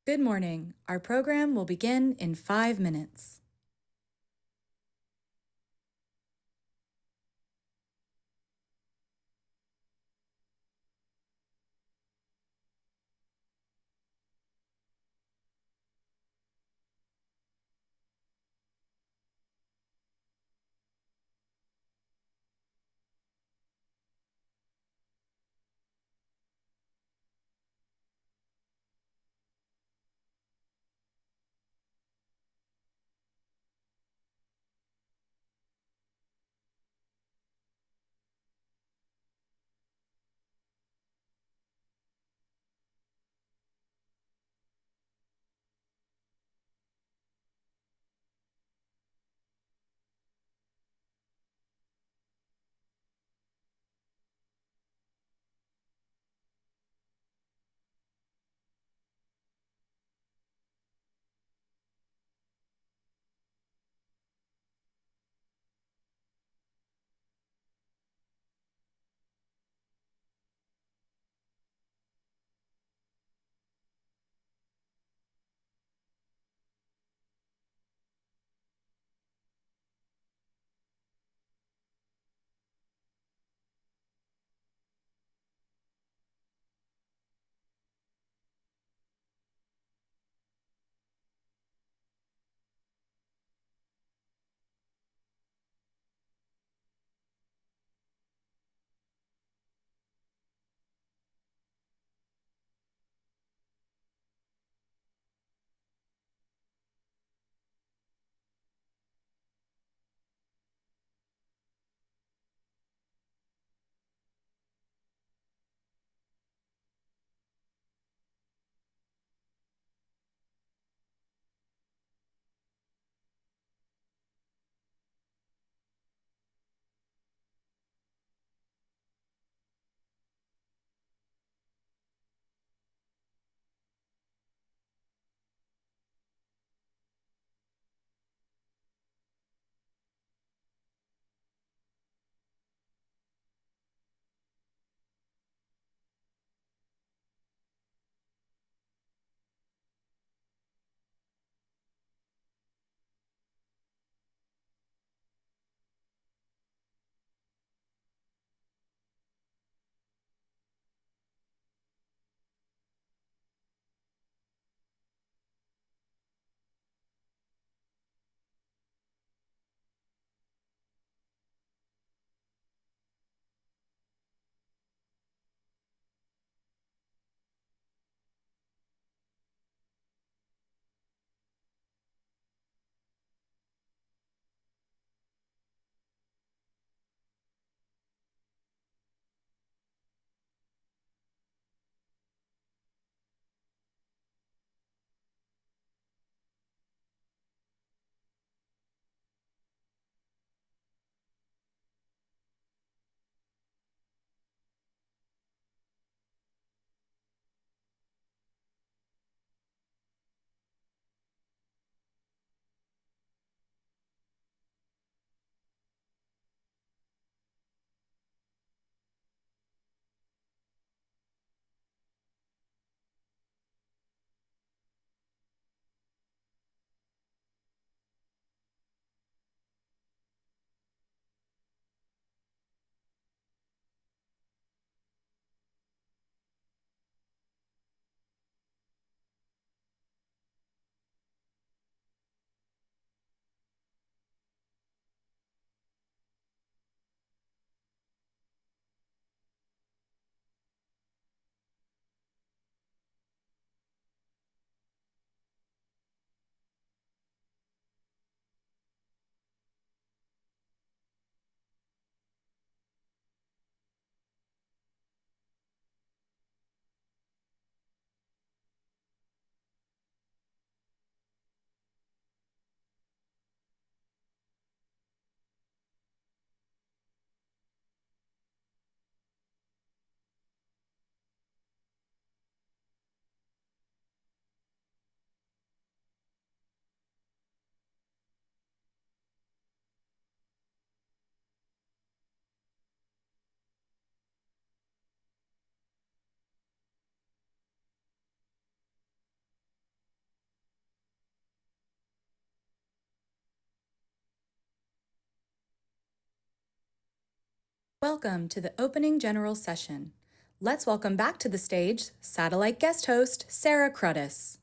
Good morning. Our program will begin in 5 minutes. Welcome to the opening general session. Let's welcome back to the stage satellite guest host Sarah Cruddas.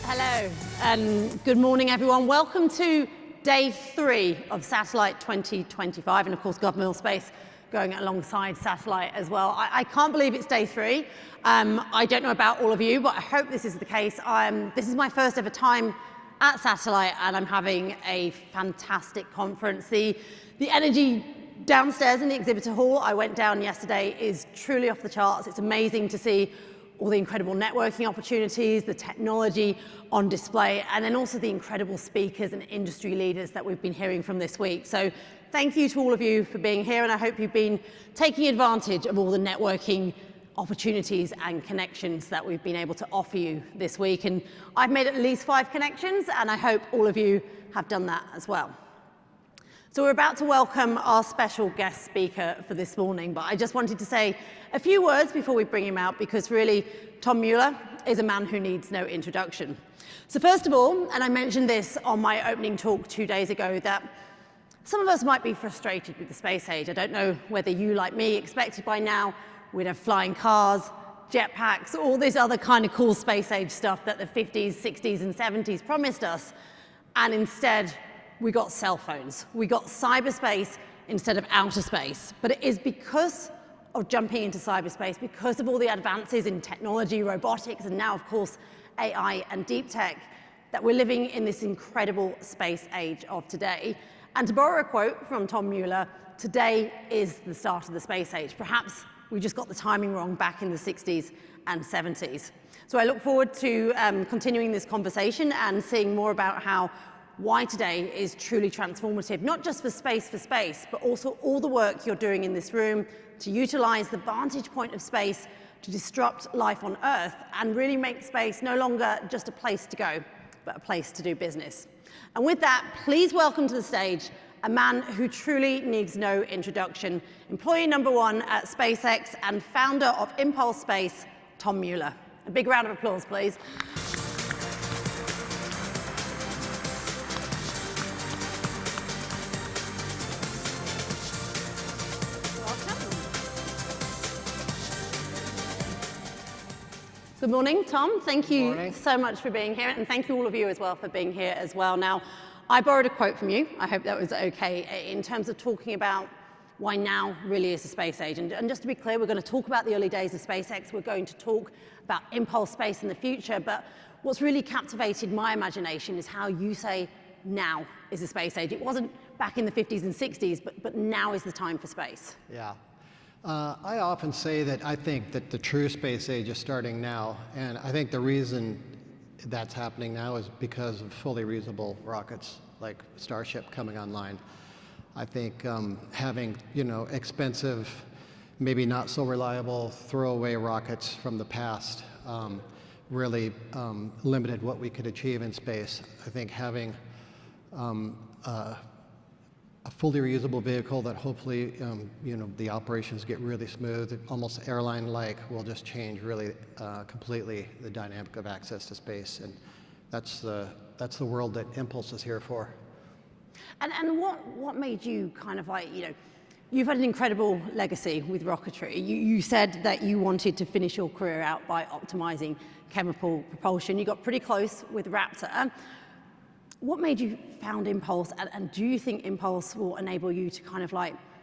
Hello and good morning, everyone. Welcome to day 3 of Satellite 2025, and of course governmental space going alongside satellite as well. I can't believe it's day 3. I don't know about all of you, but I hope this is the case. This is my first ever time at Satellite, and I'm having a fantastic conference. The energy downstairs in the exhibitor hall, I went down yesterday, is truly off the charts. It's amazing to see all the incredible networking opportunities, the technology on display, and then also the incredible speakers and industry leaders that we've been hearing from this week. So thank you to all of you for being here, and I hope you've been taking advantage of all the networking opportunities and connections that we've been able to offer you this week. And I've made at least 5 connections, and I hope all of you have done that as well. So we're about to welcome our special guest speaker for this morning, but I just wanted to say a few words before we bring him out, because really, Tom Mueller is a man who needs no introduction. So first of all, and I mentioned this on my opening talk 2 days ago, that some of us might be frustrated with the space age. I don't know whether you, like me, expected by now we'd have flying cars, jetpacks, all this other kind of cool space age stuff that the 50s, 60s, and 70s promised us, and instead, we got cell phones. We got cyberspace instead of outer space. But it is because of jumping into cyberspace, because of all the advances in technology, robotics, and now, of course, AI and deep tech, that we're living in this incredible space age of today. And to borrow a quote from Tom Mueller, today is the start of the space age. Perhaps we just got the timing wrong back in the 60s and 70s. So I look forward to continuing this conversation and seeing more about why today is truly transformative, not just for space, but also all the work you're doing in this room to utilize the vantage point of space to disrupt life on Earth and really make space no longer just a place to go, but a place to do business. And with that, please welcome to the stage a man who truly needs no introduction, employee number 1 at SpaceX and founder of Impulse Space, Tom Mueller. A big round of applause, please. Good morning, Tom. Thank you so much for being here, and thank you all of you as well for being here as well. Now, I borrowed a quote from you. I hope that was okay in terms of talking about why now really is the space age. And just to be clear, we're going to talk about the early days of SpaceX. We're going to talk about Impulse Space in the future. But what's really captivated my imagination is how you say now is the space age. It wasn't back in the 50s and 60s, but now is the time for space. Yeah. I often say that I think that the true space age is starting now, and I think the reason that's happening now is because of fully reusable rockets like Starship coming online. I think having expensive, maybe not so reliable throwaway rockets from the past really limited what we could achieve in space. I think having a fully reusable vehicle that hopefully, the operations get really smooth, almost airline-like, will just change really completely the dynamic of access to space. And that's the world that Impulse is here for. And what made you kind of you've had an incredible legacy with rocketry. You said that you wanted to finish your career out by optimizing chemical propulsion. You got pretty close with Raptor. What made you found Impulse, and do you think Impulse will enable you to kind of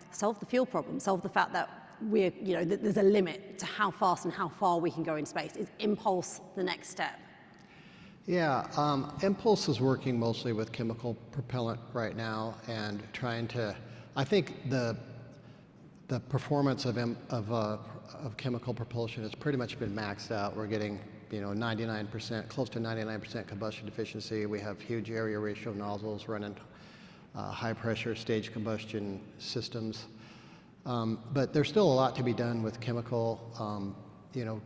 solve the fuel problem, solve the fact that there's a limit to how fast and how far we can go in space? Is Impulse the next step? Yeah, Impulse is working mostly with chemical propellant right now and trying to, I think the performance of chemical propulsion has pretty much been maxed out. We're getting 99%, close to 99% combustion efficiency. We have huge area ratio nozzles running high pressure stage combustion systems. But there's still a lot to be done with chemical,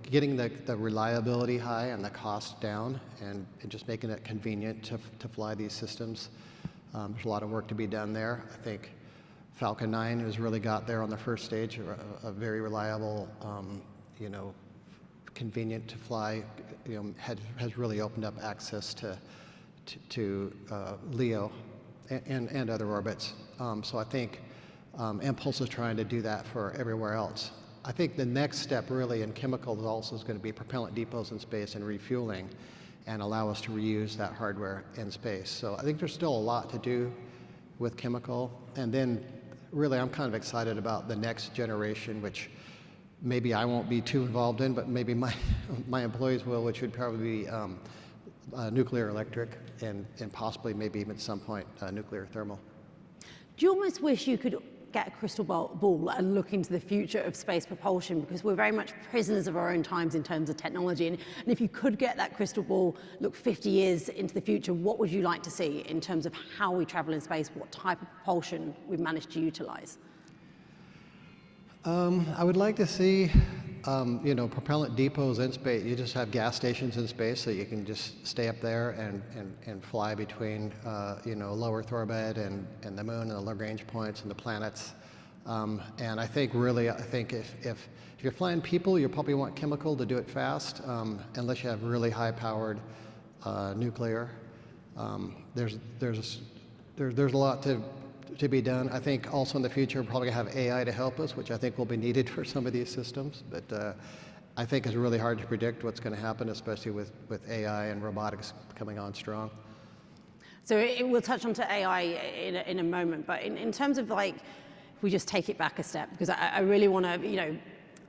getting the reliability high and the cost down and just making it convenient to fly these systems. There's a lot of work to be done there. I think Falcon 9 has really got there on the first stage, a very reliable, you know, convenient to fly, you know, has really opened up access to LEO and other orbits. So I think Impulse is trying to do that for everywhere else. I think the next step really in chemicals also is going to be propellant depots in space and refueling, and allow us to reuse that hardware in space. So I think there's still a lot to do with chemical. And then really I'm kind of excited about the next generation, which maybe I won't be too involved in, but maybe my employees will, which would probably be nuclear electric and possibly maybe even at some point nuclear thermal. Do you almost wish you could get a crystal ball and look into the future of space propulsion, because we're very much prisoners of our own times in terms of technology, and if you could get that crystal ball, look 50 years into the future, what would you like to see in terms of how we travel in space, what type of propulsion we've managed to utilize? I would like to see, you know, propellant depots in space. You just have gas stations in space, so you can just stay up there and fly between, you know, low Earth orbit and the moon and the Lagrange points and the planets. And I think really, if you're flying people, you probably want chemical to do it fast, unless you have really high-powered nuclear. There's a lot to be done. I think also in the future we're probably going to have AI to help us, which I think will be needed for some of these systems. But I think it's really hard to predict what's going to happen, especially with AI and robotics coming on strong. So we'll touch onto AI in a moment, but in terms of, like, if we just take it back a step, because I really want to, you know,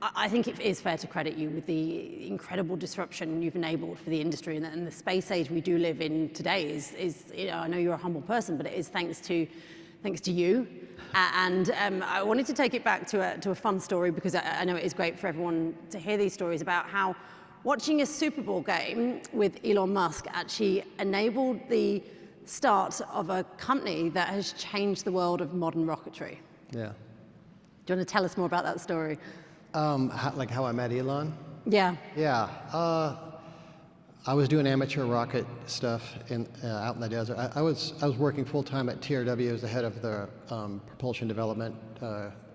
I think it is fair to credit you with the incredible disruption you've enabled for the industry, and the space age we do live in today is, you know, I know you're a humble person, but it is thanks to you. And I wanted to take it back to a fun story, because I know it is great for everyone to hear these stories about how watching a Super Bowl game with Elon Musk actually enabled the start of a company that has changed the world of modern rocketry. Yeah. Do you want to tell us more about that story? Like how I met Elon? Yeah. Yeah. I was doing amateur rocket stuff out in the desert. I was working full time at TRW as the head of the propulsion development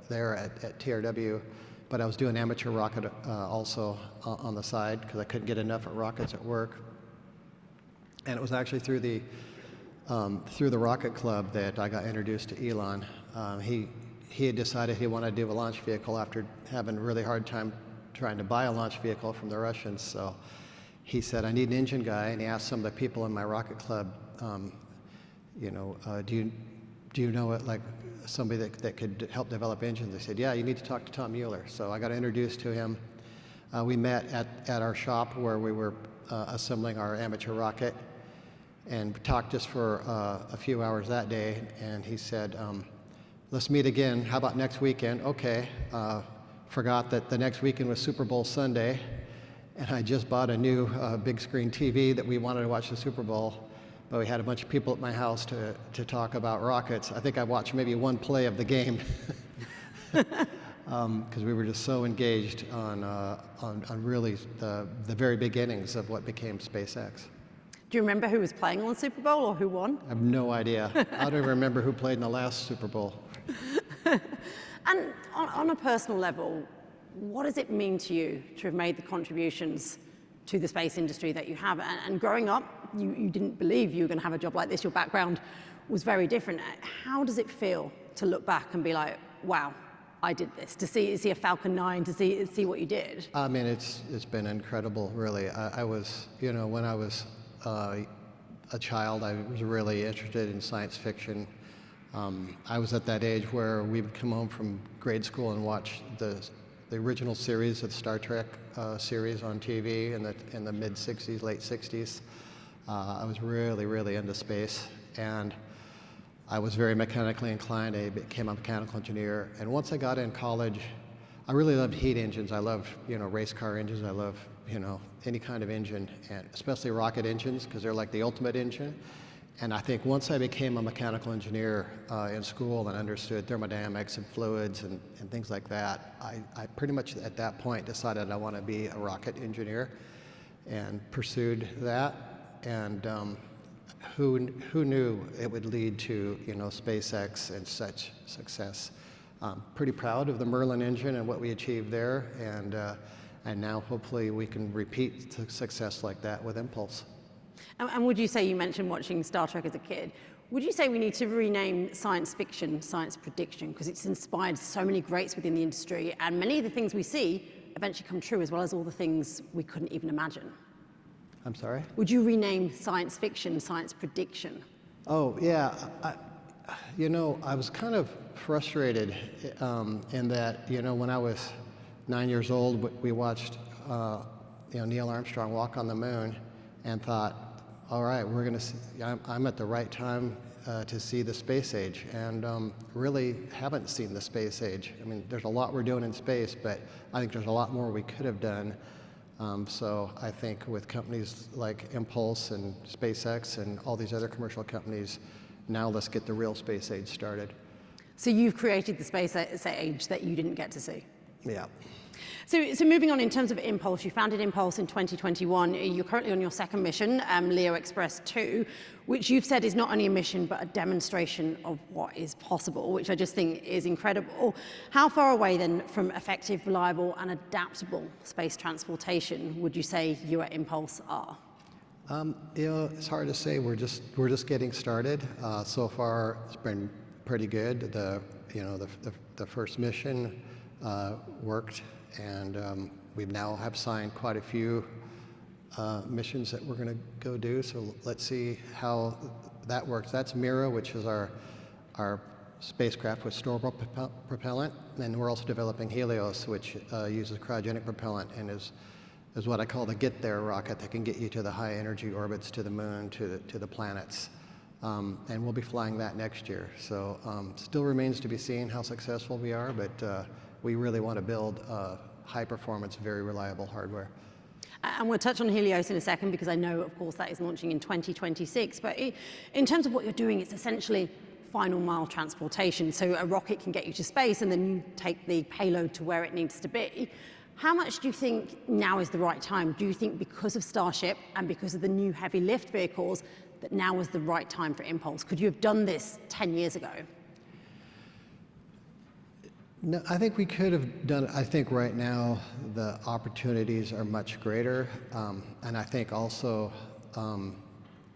there at TRW, but I was doing amateur rocket also on the side because I couldn't get enough at rockets at work. And it was actually through the rocket club that I got introduced to Elon. He had decided he wanted to do a launch vehicle after having a really hard time trying to buy a launch vehicle from the Russians. So he said, I need an engine guy, and he asked some of the people in my rocket club, you know, do you know it, like somebody that could help develop engines? They said, yeah, you need to talk to Tom Mueller. So I got introduced to him. We met at our shop where we were assembling our amateur rocket, and talked just for a few hours that day. And he said, let's meet again. How about next weekend? Okay. Forgot that the next weekend was Super Bowl Sunday. And I just bought a new big screen TV that we wanted to watch the Super Bowl, but we had a bunch of people at my house to talk about rockets. I think I watched maybe one play of the game because we were just so engaged on really the very beginnings of what became SpaceX. Do you remember who was playing on the Super Bowl or who won? I have no idea. I don't even remember who played in the last Super Bowl. And on a personal level, what does it mean to you to have made the contributions to the space industry that you have? And growing up, you didn't believe you were going to have a job like this. Your background was very different. How does it feel to look back and be like, wow, I did this, to see a Falcon 9, to see what you did? I mean, it's been incredible, really. I was, you know, when I was a child, I was really interested in science fiction. I was at that age where we would come home from grade school and watch the original series of the Star Trek series on TV in the mid-'60s, late '60s. I was really, really into space, and I was very mechanically inclined. I became a mechanical engineer, and once I got in college, I really loved heat engines. I love, you know, race car engines. I love, you know, any kind of engine, and especially rocket engines, because they're like the ultimate engine. And I think once I became a mechanical engineer in school and understood thermodynamics and fluids and things like that, I pretty much at that point decided I want to be a rocket engineer and pursued that. And who knew it would lead to, SpaceX and such success. Pretty proud of the Merlin engine and what we achieved there, and now hopefully we can repeat success like that with Impulse. And would you say, you mentioned watching Star Trek as a kid, would you say we need to rename science fiction science prediction, because it's inspired so many greats within the industry, and many of the things we see eventually come true, as well as all the things we couldn't even imagine? I'm sorry? Would you rename science fiction science prediction? Oh, yeah. I was kind of frustrated in that, when I was 9 years old, we watched Neil Armstrong walk on the moon and thought, all right, we're going to see, I'm at the right time to see the space age, and really haven't seen the space age. I mean, there's a lot we're doing in space, but I think there's a lot more we could have done. So I think with companies like Impulse and SpaceX and all these other commercial companies, now let's get the real space age started. So you've created the space age that you didn't get to see? Yeah. So moving on, in terms of Impulse, you founded Impulse in 2021. You're currently on your second mission, Leo Express 2, which you've said is not only a mission, but a demonstration of what is possible, which I just think is incredible. How far away then from effective, reliable, and adaptable space transportation would you say you at Impulse are? It's hard to say. We're just getting started. So far, it's been pretty good. The first mission worked, and we now have signed quite a few missions that we're going to go do. So let's see how that works. That's Mira, which is our spacecraft with storeable propellant, and we're also developing Helios, which uses cryogenic propellant and is what I call the get there rocket that can get you to the high energy orbits, to the moon, to the planets. And we'll be flying that next year. So still remains to be seen how successful we are, but we really want to build high performance, very reliable hardware. And we'll touch on Helios in a second, because I know, of course, that is launching in 2026. But in terms of what you're doing, it's essentially final mile transportation. So a rocket can get you to space, and then you take the payload to where it needs to be. How much do you think now is the right time? Do you think because of Starship and because of the new heavy lift vehicles that now is the right time for Impulse? Could you have done this 10 years ago? No, I think we could have done it. I think right now the opportunities are much greater, and I think also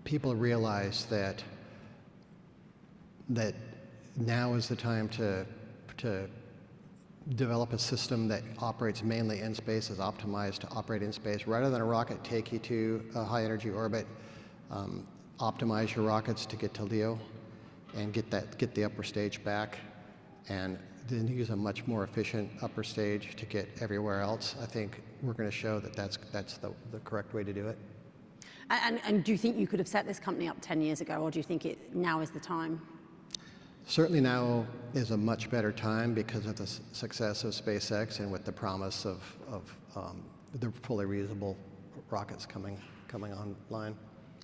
people realize that now is the time to develop a system that operates mainly in space, is optimized to operate in space, rather than a rocket take you to a high energy orbit. Optimize your rockets to get to Leo and get the upper stage back, and then use a much more efficient upper stage to get everywhere else. I think we're going to show that that's the correct way to do it. And do you think you could have set this company up 10 years ago, or do you think now is the time? Certainly now is a much better time because of the success of SpaceX and with the promise of the fully reusable rockets coming online.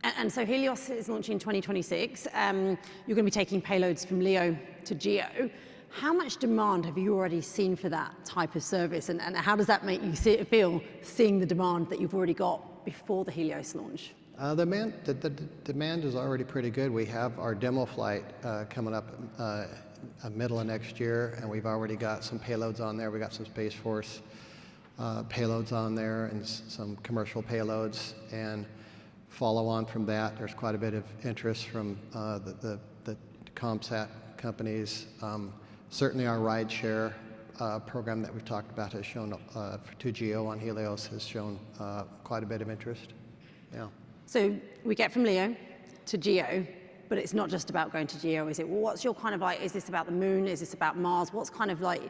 And so Helios is launching in 2026. You're going to be taking payloads from Leo to Geo. How much demand have you already seen for that type of service, and how does that make you feel, seeing the demand that you've already got before the Helios launch? The demand is already pretty good. We have our demo flight coming up middle of next year, and we've already got some payloads on there. We got some Space Force payloads on there and some commercial payloads, and follow on from that. There's quite a bit of interest from the ComSat companies. Certainly our rideshare program that we've talked about has shown, to Geo on Helios, has shown quite a bit of interest. Yeah. So we get from Leo to Geo, but it's not just about going to Geo, is it? What's your kind of like, is this about the moon? Is this about Mars? What's kind of like,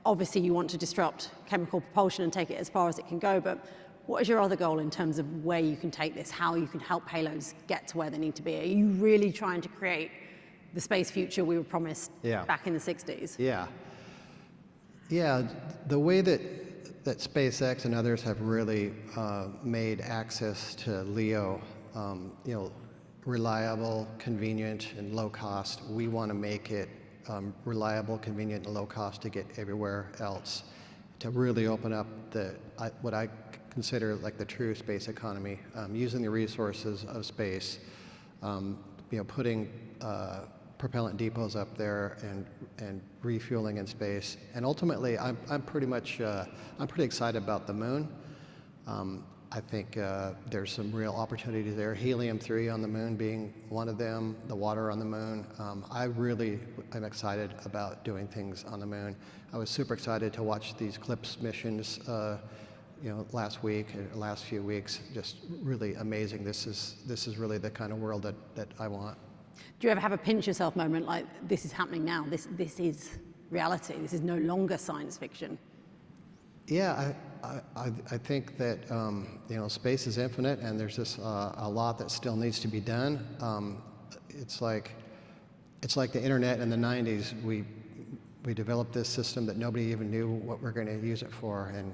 obviously you want to disrupt chemical propulsion and take it as far as it can go, but what is your other goal in terms of where you can take this, how you can help payloads get to where they need to be? Are you really trying to create the space future we were promised back in the 60s? Yeah, the way that SpaceX and others have really made access to Leo, reliable, convenient, and low cost. We want to make it reliable, convenient, and low cost to get everywhere else, to really open up what I consider like the true space economy, using the resources of space putting propellant depots up there and refueling in space. And ultimately, I'm pretty excited about the moon. I think there's some real opportunities there. Helium-3 on the moon being one of them, the water on the moon. I really am excited about doing things on the moon. I was super excited to watch these CLIPS missions, last few weeks. Just really amazing. This is really the kind of world that I want. Do you ever have a pinch yourself moment like this is happening now? This is reality. This is no longer science fiction. Yeah, I think that space is infinite, and there's just a lot that still needs to be done. It's like the internet in the '90s. We developed this system that nobody even knew what we're going to use it for, and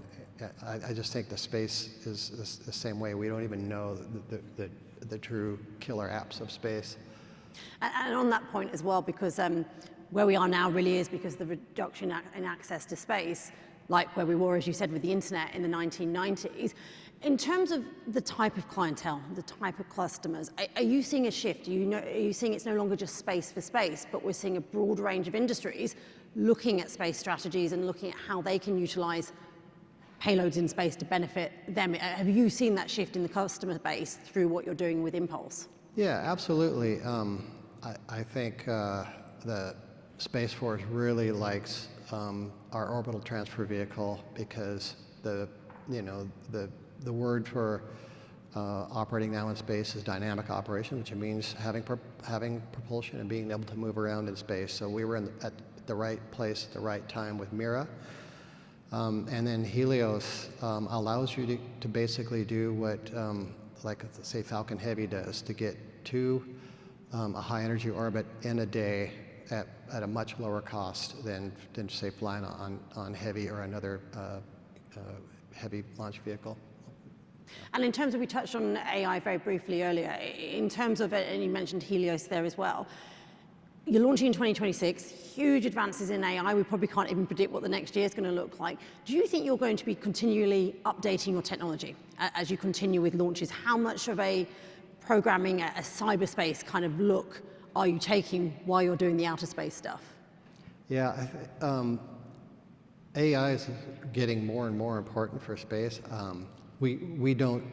I just think the space is the same way. We don't even know the true killer apps of space. And on that point as well, because where we are now really is because the reduction in access to space, like where we were, as you said, with the internet in the 1990s. In terms of the type of clientele, the type of customers, are you seeing a shift? Are you seeing it's no longer just space for space, but we're seeing a broad range of industries looking at space strategies and looking at how they can utilize payloads in space to benefit them? Have you seen that shift in the customer base through what you're doing with Impulse? Yeah, absolutely. I think the Space Force really likes our orbital transfer vehicle because the word for operating now in space is dynamic operation, which means having propulsion and being able to move around in space. So we were at the right place at the right time with Mira. And then Helios allows you to basically do what, like say Falcon Heavy does, to get to a high energy orbit in a day at a much lower cost than say flying on Heavy or another heavy launch vehicle. And in terms of, we touched on AI very briefly earlier, in terms of, and you mentioned Helios there as well, you're launching in 2026, huge advances in AI. We probably can't even predict what the next year is going to look like. Do you think you're going to be continually updating your technology as you continue with launches? How much of a programming, a cyberspace kind of look are you taking while you're doing the outer space stuff? Yeah, AI is getting more and more important for space. We don't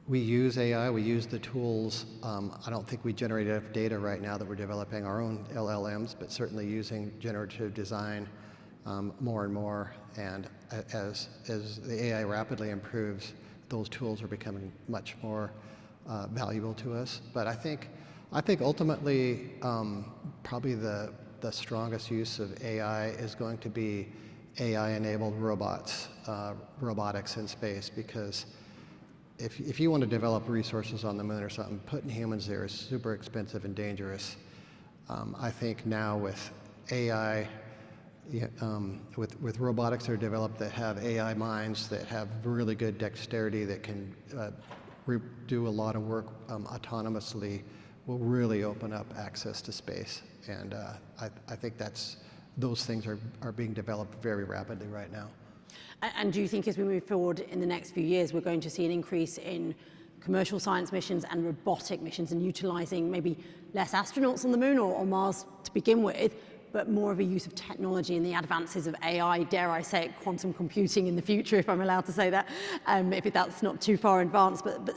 we use AI, we use the tools. I don't think we generate enough data right now that we're developing our own LLMs, but certainly using generative design more and more. And as the AI rapidly improves, those tools are becoming much more valuable to us. But I think ultimately probably the strongest use of AI is going to be AI-enabled robots, robotics in space, because if you want to develop resources on the moon or something, putting humans there is super expensive and dangerous. I think now with AI, with robotics that are developed that have AI minds, that have really good dexterity, that can do a lot of work autonomously, will really open up access to space. And I think those things are being developed very rapidly right now. And do you think as we move forward in the next few years, we're going to see an increase in commercial science missions and robotic missions and utilizing maybe less astronauts on the moon or Mars to begin with, but more of a use of technology and the advances of AI, dare I say it, quantum computing in the future, if I'm allowed to say that, if that's not too far advanced, but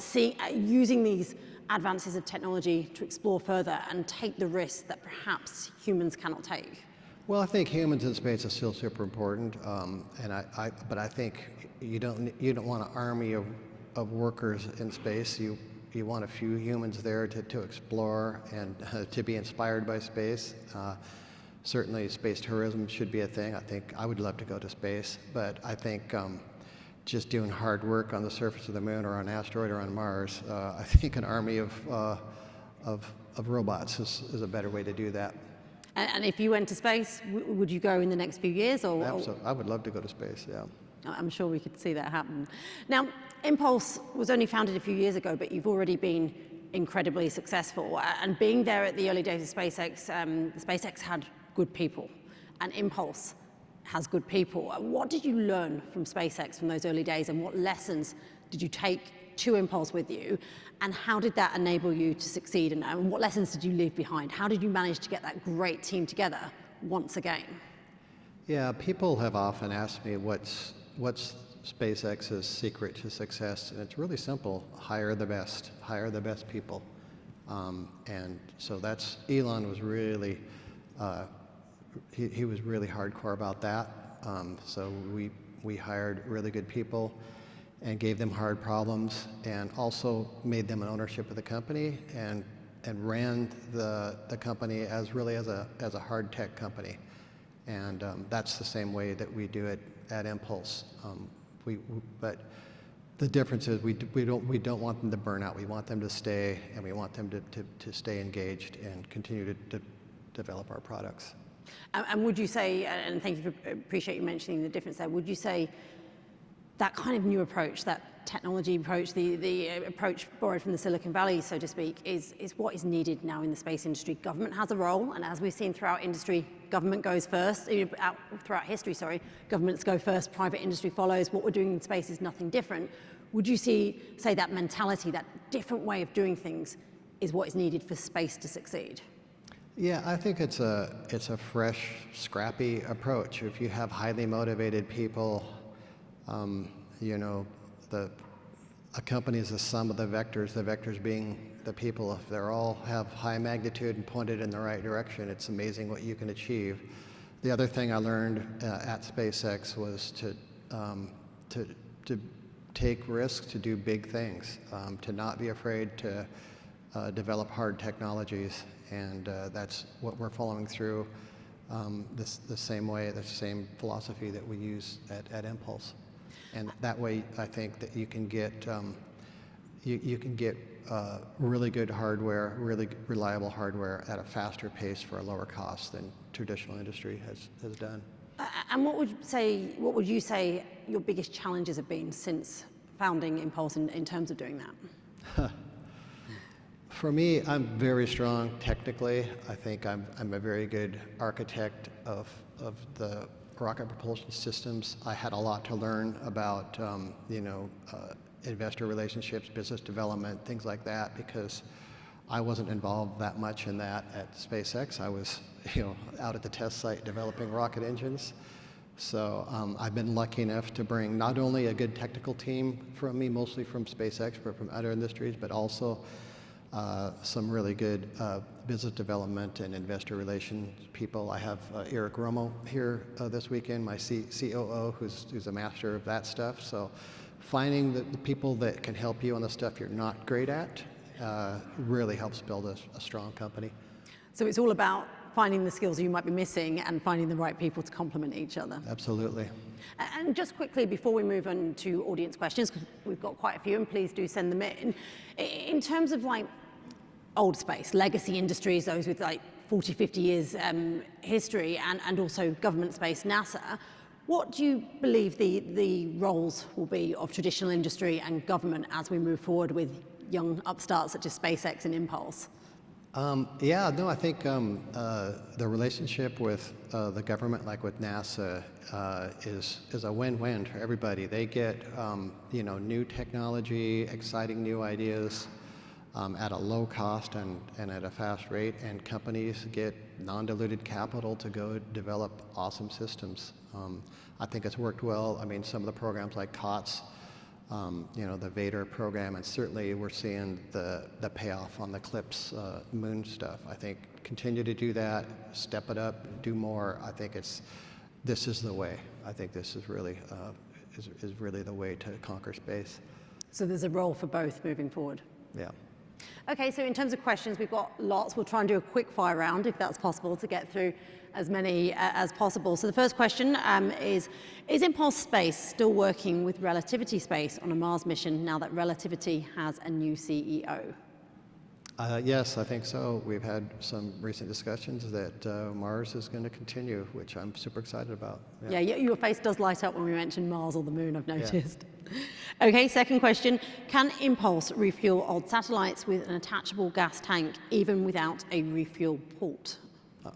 using these advances of technology to explore further and take the risks that perhaps humans cannot take? Well, I think humans in space is still super important, but I think you don't want an army of workers in space. You want a few humans there to explore and to be inspired by space. Certainly, space tourism should be a thing. I think I would love to go to space, but I think just doing hard work on the surface of the moon or on an asteroid or on Mars, I think an army of robots is a better way to do that. And if you went to space, would you go in the next few years? Absolutely. I would love to go to space, yeah. I'm sure we could see that happen. Now, Impulse was only founded a few years ago, but you've already been incredibly successful. And being there at the early days of SpaceX, SpaceX had good people, and Impulse has good people. What did you learn from SpaceX from those early days, and what lessons did you take to Impulse with you, and how did that enable you to succeed, and what lessons did you leave behind? How did you manage to get that great team together once again? Yeah, people have often asked me what's SpaceX's secret to success, and it's really simple: hire the best people. And so that's Elon was really he was really hardcore about that. So we hired really good people and gave them hard problems, and also made them an ownership of the company, and ran the company as a hard tech company. And that's the same way that we do it at Impulse. But the difference is we don't want them to burn out. We want them to stay, and we want them to stay engaged and continue to develop our products. And would you say, and thank you for, appreciate you mentioning the difference there, would you say that kind of new approach, that technology approach, the approach borrowed from the Silicon Valley, so to speak, is what is needed now in the space industry? Government has a role, and as we've seen throughout industry, government goes first, throughout history, governments go first, private industry follows. What we're doing in space is nothing different. Would you say that mentality, that different way of doing things, is what is needed for space to succeed? Yeah, I think it's a fresh, scrappy approach. If you have highly motivated people, a company is the sum of the vectors being the people. If they're all have high magnitude and pointed in the right direction, it's amazing what you can achieve. The other thing I learned at SpaceX was to take risks, to do big things, to not be afraid to develop hard technologies, and that's what we're following through the same way, the same philosophy that we use at Impulse. And that way, I think that you can get really good hardware, really reliable hardware at a faster pace for a lower cost than traditional industry has done. And what would you say your biggest challenges have been since founding Impulse in terms of doing that? For me, I'm very strong technically. I think I'm a very good architect of the rocket propulsion systems. I had a lot to learn about, investor relationships, business development, things like that, because I wasn't involved that much in that at SpaceX. I was, out at the test site developing rocket engines. So I've been lucky enough to bring not only a good technical team from me, mostly from SpaceX, but from other industries, but also some really good business development and investor relations people. I have Eric Romo here this weekend, my COO, who's a master of that stuff. So finding the people that can help you on the stuff you're not great at really helps build a strong company. So it's all about finding the skills you might be missing and finding the right people to complement each other. Absolutely. And just quickly, before we move on to audience questions, because we've got quite a few, and please do send them in terms of old space, legacy industries, those with 40, 50 years history, and also government space, NASA, what do you believe the roles will be of traditional industry and government as we move forward with young upstarts such as SpaceX and Impulse? I think the relationship with the government, like with NASA, is a win-win for everybody. They get new technology, exciting new ideas at a low cost and at a fast rate, and companies get non-diluted capital to go develop awesome systems. I think it's worked well. I mean, some of the programs like COTS, the Vader program, and certainly we're seeing the payoff on the CLIPS moon stuff. I think continue to do that, step it up, do more. I think this is the way. I think this is really the way to conquer space. So there's a role for both moving forward. Yeah. Okay, so in terms of questions, we've got lots. We'll try and do a quick fire round, if that's possible, to get through as many as possible. So the first question is Impulse Space still working with Relativity Space on a Mars mission now that Relativity has a new CEO? Yes, I think so. We've had some recent discussions that Mars is going to continue, which I'm super excited about. Yeah, your face does light up when we mention Mars or the moon, I've noticed. Yeah. Okay, second question. Can Impulse refuel old satellites with an attachable gas tank even without a refuel port?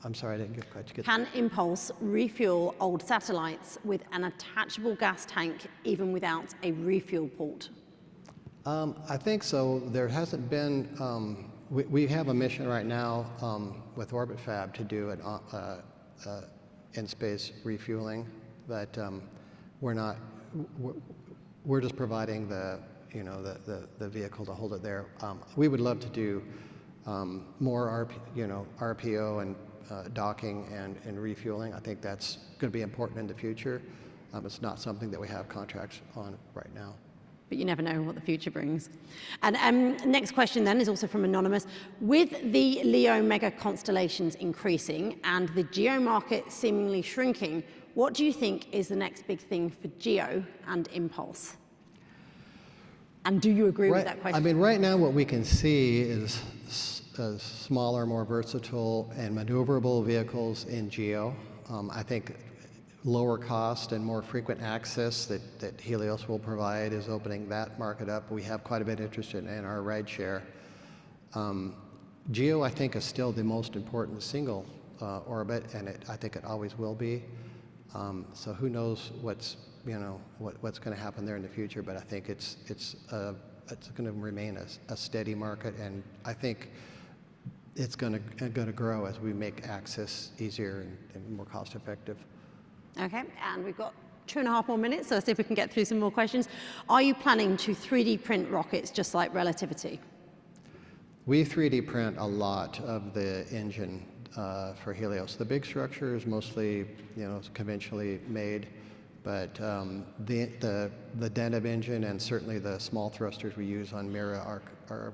I'm sorry, I didn't quite get Can Impulse refuel old satellites with an attachable gas tank even without a refuel port? I think so. There hasn't been, we have a mission right now with Orbit Fab to do an in-space refueling, but we're just providing the vehicle to hold it there. We would love to do more RPO and docking and refueling. I think that's going to be important in the future. It's not something that we have contracts on right now. But you never know what the future brings. And next question then is also from Anonymous. With the LEO mega constellations increasing and the GEO market seemingly shrinking, what do you think is the next big thing for GEO and Impulse? And do you agree with that question? I mean, right now what we can see is smaller, more versatile and maneuverable vehicles in GEO. I think lower cost and more frequent access that Helios will provide is opening that market up. We have quite a bit of interest in our rideshare. GEO, I think, is still the most important single orbit, and I think it always will be. So who knows what's going to happen there in the future? But I think it's going to remain a steady market, and I think it's going to grow as we make access easier and more cost effective. Okay, and we've got 2.5 more minutes, so let's see if we can get through some more questions. Are you planning to 3D print rockets just like Relativity? We 3D print a lot of the engine for Helios. The big structure is mostly, conventionally made, but the dentive engine and certainly the small thrusters we use on Mueller are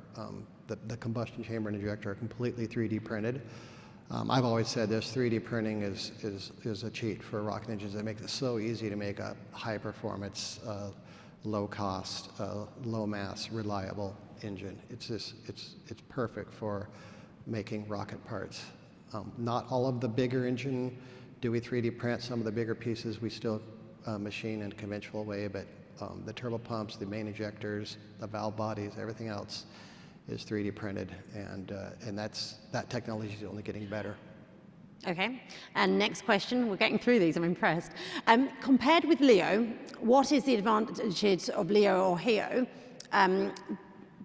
the combustion chamber and injector are completely 3D printed. I've always said this: 3D printing is a cheat for rocket engines. It makes it so easy to make a high performance, low cost, low mass, reliable engine. It's perfect for making rocket parts. Not all of the bigger engine do we 3D print. Some of the bigger pieces we still machine in a conventional way, but the turbopumps, the main injectors, the valve bodies, everything else is 3D printed, and that technology is only getting better. Okay, and next question. We're getting through these, I'm impressed. Compared with LEO, what is the advantage of LEO or HEO?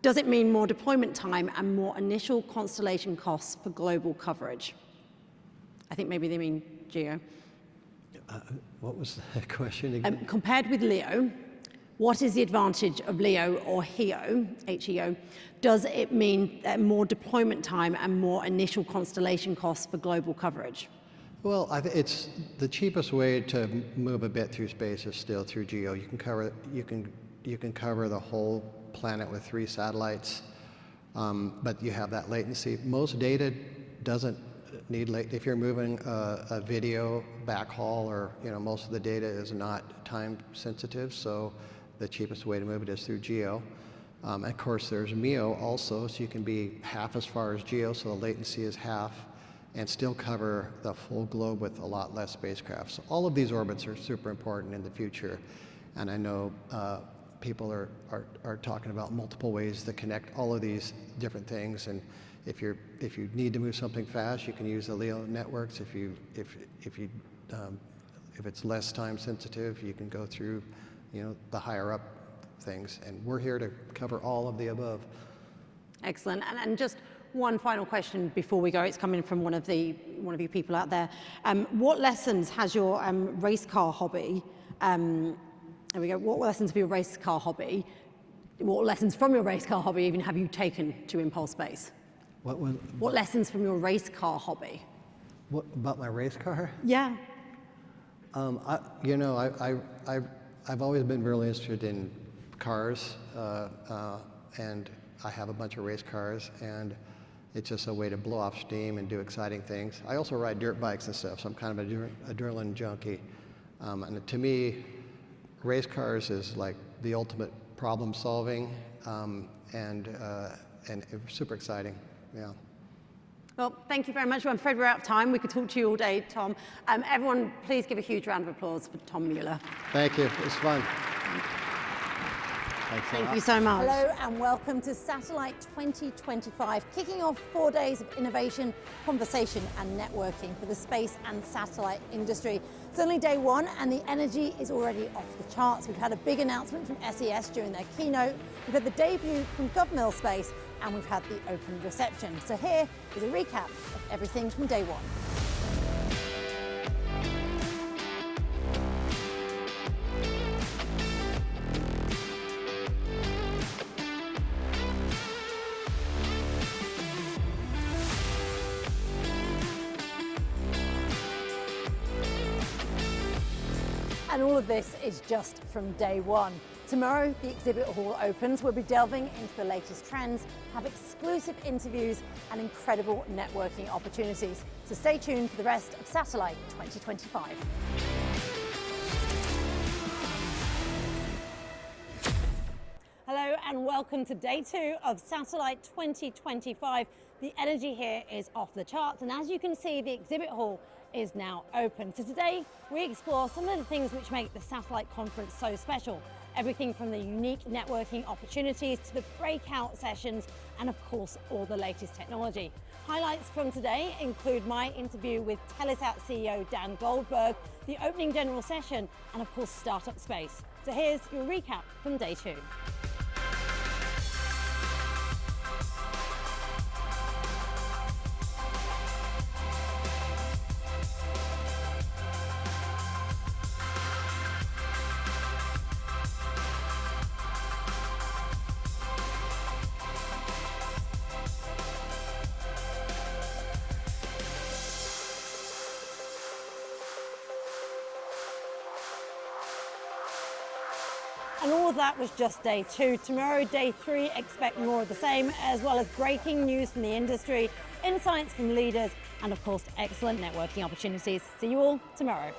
Does it mean more deployment time and more initial constellation costs for global coverage? I think maybe they mean GEO. What was the question again? Compared with LEO, what is the advantage of LEO or HEO, H-E-O? Does it mean more deployment time and more initial constellation costs for global coverage? Well, it's the cheapest way to move a bit through space is still through GEO. You can cover the whole planet with 3 satellites, but you have that latency. Most data doesn't need if you're moving a video backhaul, or most of the data is not time sensitive, so the cheapest way to move it is through GEO. Of course, there's MEO also, so you can be half as far as GEO, so the latency is half, and still cover the full globe with a lot less spacecraft. So all of these orbits are super important in the future, and I know people are talking about multiple ways to connect all of these different things. And if you need to move something fast, you can use the LEO networks. If it's less time sensitive, you can go through the higher up things, and we're here to cover all of the above. Excellent. And just one final question before we go. It's coming from one of you people out there. What lessons has your race car hobby? There we go. What lessons of your race car hobby? What lessons from your race car hobby even have you taken to Impulse Space? What lessons from your race car hobby? What about my race car? Yeah. I've always been really interested in cars, and I have a bunch of race cars, and it's just a way to blow off steam and do exciting things. I also ride dirt bikes and stuff, so I'm kind of an adrenaline junkie. And to me, race cars is like the ultimate problem solving, and super exciting. Yeah. Well, thank you very much. I'm afraid we're out of time. We could talk to you all day, Tom. Everyone, please give a huge round of applause for Tom Mueller. Thank you. It was fun. Thank you so much. Hello and welcome to Satellite 2025, kicking off 4 days of innovation, conversation and networking for the space and satellite industry. It's only day one and the energy is already off the charts. We've had a big announcement from SES during their keynote, we've had the debut from GovMill Space, and we've had the open reception. So here is a recap of everything from day one. And all of this is just from day one. Tomorrow, the exhibit hall opens. We'll be delving into the latest trends, have exclusive interviews and incredible networking opportunities. So stay tuned for the rest of Satellite 2025. Hello and welcome to day two of Satellite 2025. The energy here is off the charts, and as you can see, the exhibit hall is now open. So today we explore some of the things which make the Satellite Conference so special. Everything from the unique networking opportunities to the breakout sessions and of course all the latest technology. Highlights from today include my interview with Telesat CEO Dan Goldberg, the opening general session and of course Startup Space. So here's your recap from day two. And all of that was just day two. Tomorrow, day three, expect more of the same, as well as breaking news from the industry, insights from leaders, and of course, excellent networking opportunities. See you all tomorrow.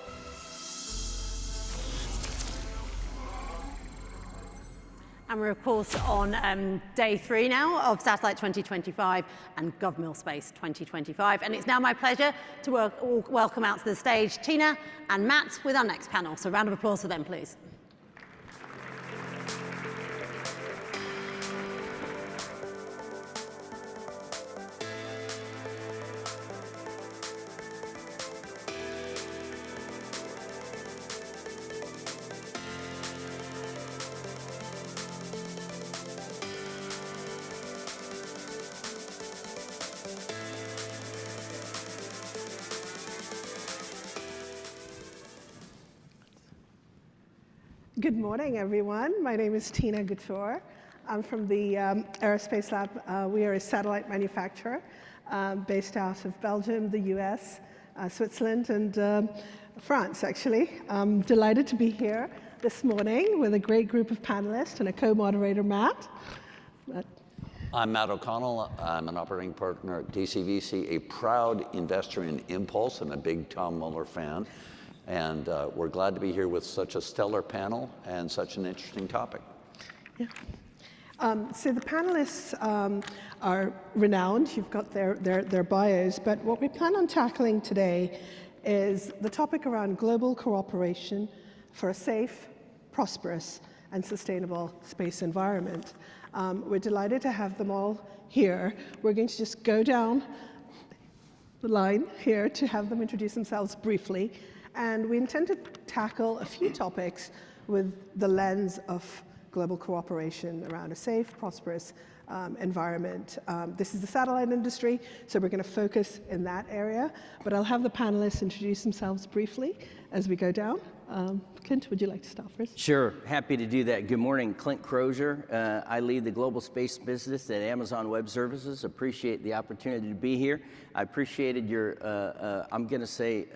And we're of course on day three now of Satellite 2025 and GovMill Space 2025. And it's now my pleasure to welcome out to the stage Tina and Matt with our next panel. So a round of applause for them, please. Good morning, everyone. My name is Tina Couture. I'm from the Aerospace Lab. We are a satellite manufacturer based out of Belgium, the US, Switzerland, and France, actually. I'm delighted to be here this morning with a great group of panelists and a co-moderator, Matt. I'm Matt O'Connell. I'm an operating partner at DCVC, a proud investor in Impulse. I'm a big Tom Mueller fan. And we're glad to be here with such a stellar panel and such an interesting topic. Yeah. So the panelists are renowned. You've got their bios. But what we plan on tackling today is the topic around global cooperation for a safe, prosperous, and sustainable space environment. We're delighted to have them all here. We're going to just go down the line here to have them introduce themselves briefly. And we intend to tackle a few topics with the lens of global cooperation around a safe, prosperous environment. This is the satellite industry, so we're going to focus in that area. But I'll have the panelists introduce themselves briefly as we go down. Clint, would you like to start first? Sure, happy to do that. Good morning, Clint Crozier. I lead the global space business at Amazon Web Services. Appreciate the opportunity to be here. I appreciated your, I'm going to say,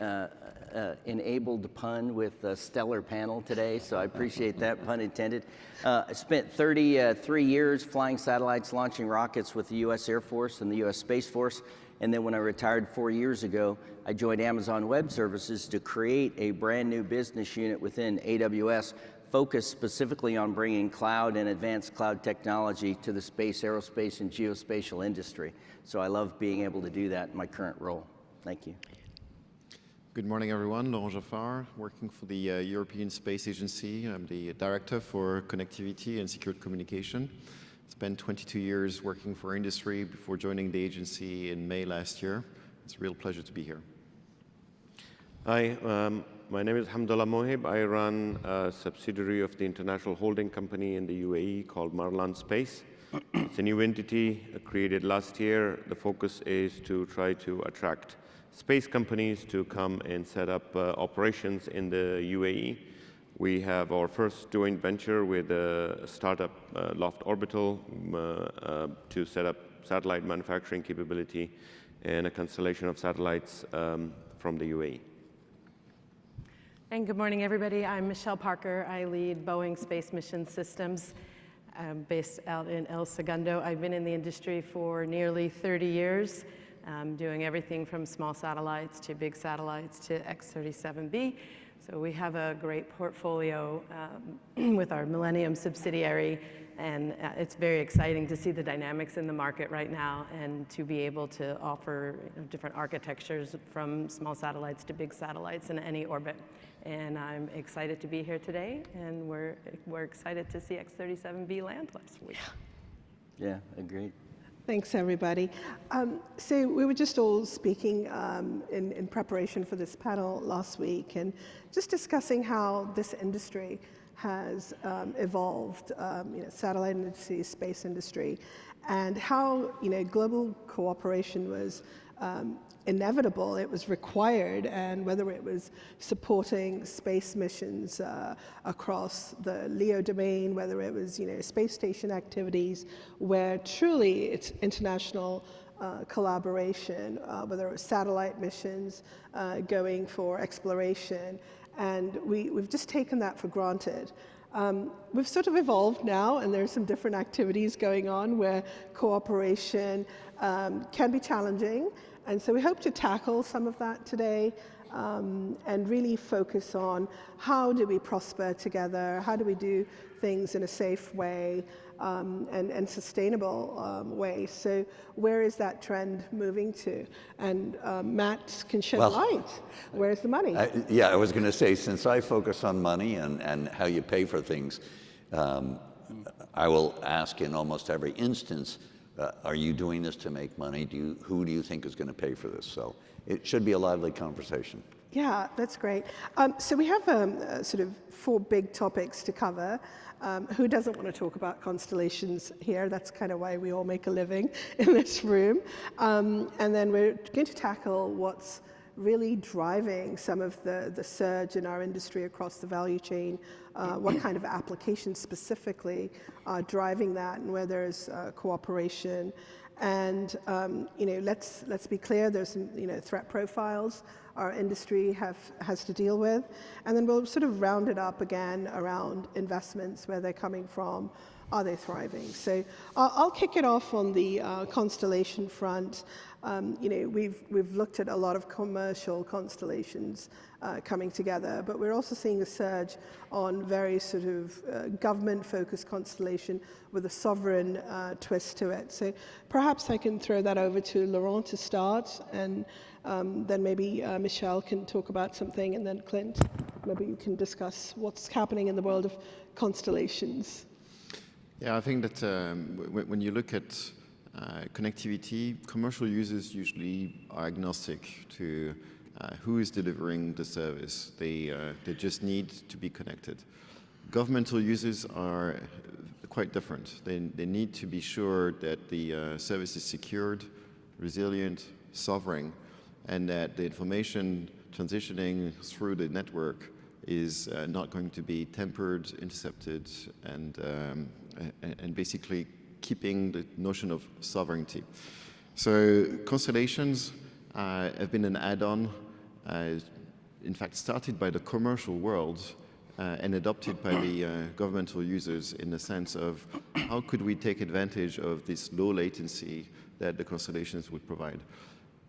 enabled pun with a stellar panel today, so I appreciate that, pun intended. I spent 33 years flying satellites, launching rockets with the U.S. Air Force and the U.S. Space Force, and then when I retired 4 years ago, I joined Amazon Web Services to create a brand new business unit within AWS focused specifically on bringing cloud and advanced cloud technology to the space, aerospace, and geospatial industry. So I love being able to do that in my current role. Thank you. Good morning, everyone. Laurent Jaffard, working for the European Space Agency. I'm the Director for Connectivity and Secure Communication. Spent 22 years working for industry before joining the agency in May last year. It's a real pleasure to be here. Hi, my name is Hamdallah Mohib. I run a subsidiary of the international holding company in the UAE called Marlan Space. It's a new entity created last year. The focus is to try to attract space companies to come and set up operations in the UAE. We have our first joint venture with a startup, Loft Orbital, to set up satellite manufacturing capability and a constellation of satellites from the UAE. And good morning, everybody. I'm Michelle Parker. I lead Boeing Space Mission Systems. I'm based out in El Segundo. I've been in the industry for nearly 30 years, doing everything from small satellites to big satellites to X-37B. So we have a great portfolio with our Millennium subsidiary, and it's very exciting to see the dynamics in the market right now and to be able to offer different architectures from small satellites to big satellites in any orbit. And I'm excited to be here today, and we're excited to see X-37B land last week. Yeah, agreed. Thanks, everybody. So we were just all speaking in preparation for this panel last week and just discussing how this industry has evolved, satellite industry, space industry, and how global cooperation was inevitable, it was required, and whether it was supporting space missions across the LEO domain, whether it was space station activities, where truly it's international collaboration, whether it was satellite missions going for exploration, and we've just taken that for granted. We've sort of evolved now, and there's some different activities going on where cooperation can be challenging. And so we hope to tackle some of that today and really focus on how do we prosper together, how do we do things in a safe way and sustainable way. So where is that trend moving to? And Matt can shed light. Where's the money? Yeah, I was going to say, since I focus on money and how you pay for things, I will ask in almost every instance, are you doing this to make money? Who do you think is going to pay for this? So it should be a lively conversation. Yeah, that's great. So we have sort of 4 big topics to cover. Who doesn't want to talk about constellations here? That's kind of why we all make a living in this room. And then we're going to tackle what's really driving some of the surge in our industry across the value chain, what kind of applications specifically are driving that, and where there's cooperation. And let's be clear, there's some threat profiles our industry has to deal with, and then we'll sort of round it up again around investments, where they're coming from, are they thriving? So I'll kick it off on the constellation front. We've looked at a lot of commercial constellations coming together, but we're also seeing a surge on very sort of government-focused constellation with a sovereign twist to it. So perhaps I can throw that over to Laurent to start, and then maybe Michelle can talk about something, and then Clint, maybe you can discuss what's happening in the world of constellations. Yeah, I think that when you look at connectivity, commercial users usually are agnostic to who is delivering the service. They just need to be connected. Governmental users are quite different. They need to be sure that the service is secured, resilient, sovereign, and that the information transitioning through the network is not going to be tampered, intercepted, and basically keeping the notion of sovereignty. So constellations have been an add-on, in fact started by the commercial world and adopted by the governmental users, in the sense of how could we take advantage of this low latency that the constellations would provide.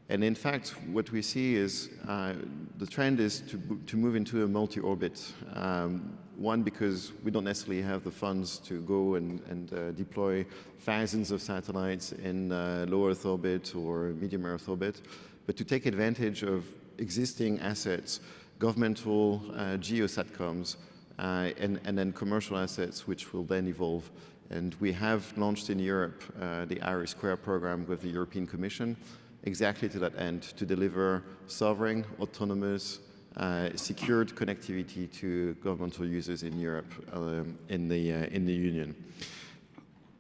And in fact, what we see is the trend is to move into a multi-orbit. One, because we don't necessarily have the funds to go and deploy thousands of satellites in low Earth orbit or medium Earth orbit, but to take advantage of existing assets, governmental geosatcoms, and then commercial assets, which will then evolve. And we have launched in Europe the IRIS Square program with the European Commission, exactly to that end, to deliver sovereign, autonomous, secured connectivity to governmental users in Europe, in the Union.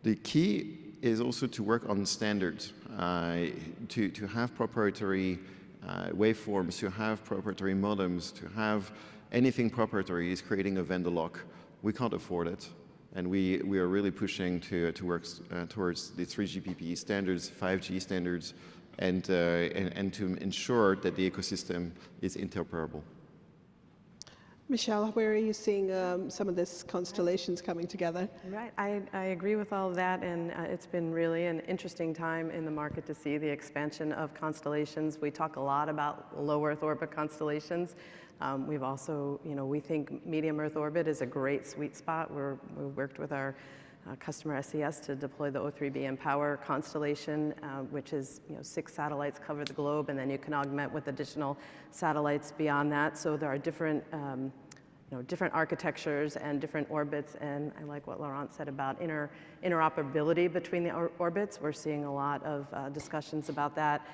The key is also to work on standards, to have proprietary waveforms, to have proprietary modems, to have anything proprietary is creating a vendor lock. We can't afford it. And we are really pushing to work towards the 3GPP standards, 5G standards, and to ensure that the ecosystem is interoperable. Michelle, where are you seeing some of this constellations coming together? Right, I agree with all of that, and it's been really an interesting time in the market to see the expansion of constellations. We talk a lot about low Earth orbit constellations. We've also, we think medium Earth orbit is a great sweet spot. We've worked with our customer SES to deploy the O3b mPOWER constellation, which is 6 satellites cover the globe, and then you can augment with additional satellites beyond that. So there are different, different architectures and different orbits, and I like what Laurent said about interoperability between the orbits. We're seeing a lot of discussions about that,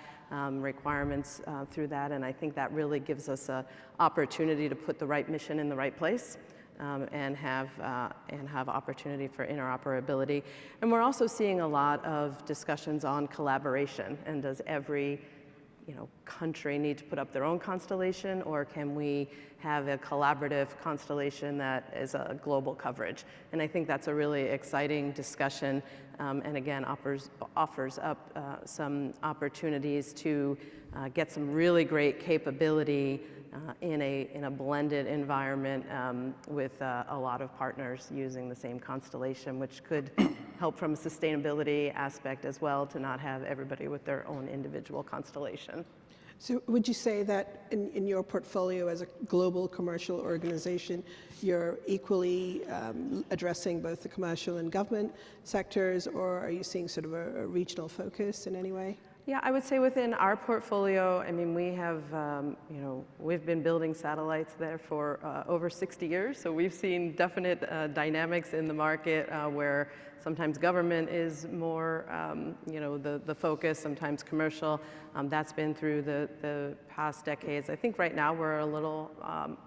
requirements through that, and I think that really gives us an opportunity to put the right mission in the right place. And have opportunity for interoperability. And we're also seeing a lot of discussions on collaboration, and does every country need to put up their own constellation, or can we have a collaborative constellation that is a global coverage? And I think that's a really exciting discussion, and again offers up some opportunities to get some really great capability in a blended environment with a lot of partners using the same constellation, which could help from a sustainability aspect as well, to not have everybody with their own individual constellation. So would you say that in your portfolio as a global commercial organization, you're equally addressing both the commercial and government sectors, or are you seeing sort of a regional focus in any way? Yeah, I would say within our portfolio, I mean, we have, we've been building satellites there for over 60 years. So we've seen definite dynamics in the market where sometimes government is more, the focus, sometimes commercial. That's been through the past decades. I think right now we're a little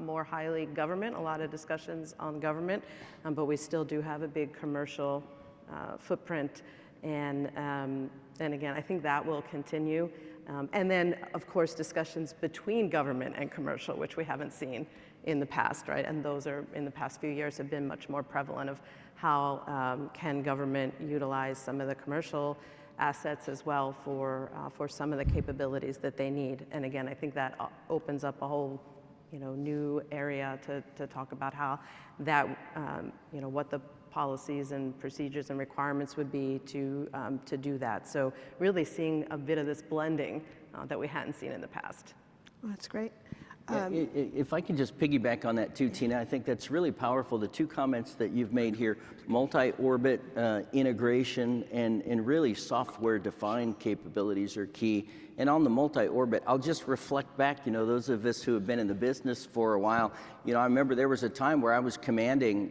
more highly government, a lot of discussions on government, but we still do have a big commercial footprint. And again, I think that will continue. And then, of course, discussions between government and commercial, which we haven't seen in the past, right? And those are, in the past few years, have been much more prevalent of how can government utilize some of the commercial assets as well for some of the capabilities that they need. And again, I think that opens up a whole new area to talk about how that, what the policies and procedures and requirements would be to do that. So really seeing a bit of this blending that we hadn't seen in the past. Well, that's great. If I can just piggyback on that too, Tina, I think that's really powerful. The two comments that you've made here, multi-orbit integration and really software-defined capabilities are key. And on the multi-orbit, I'll just reflect back, those of us who have been in the business for a while, I remember there was a time where I was commanding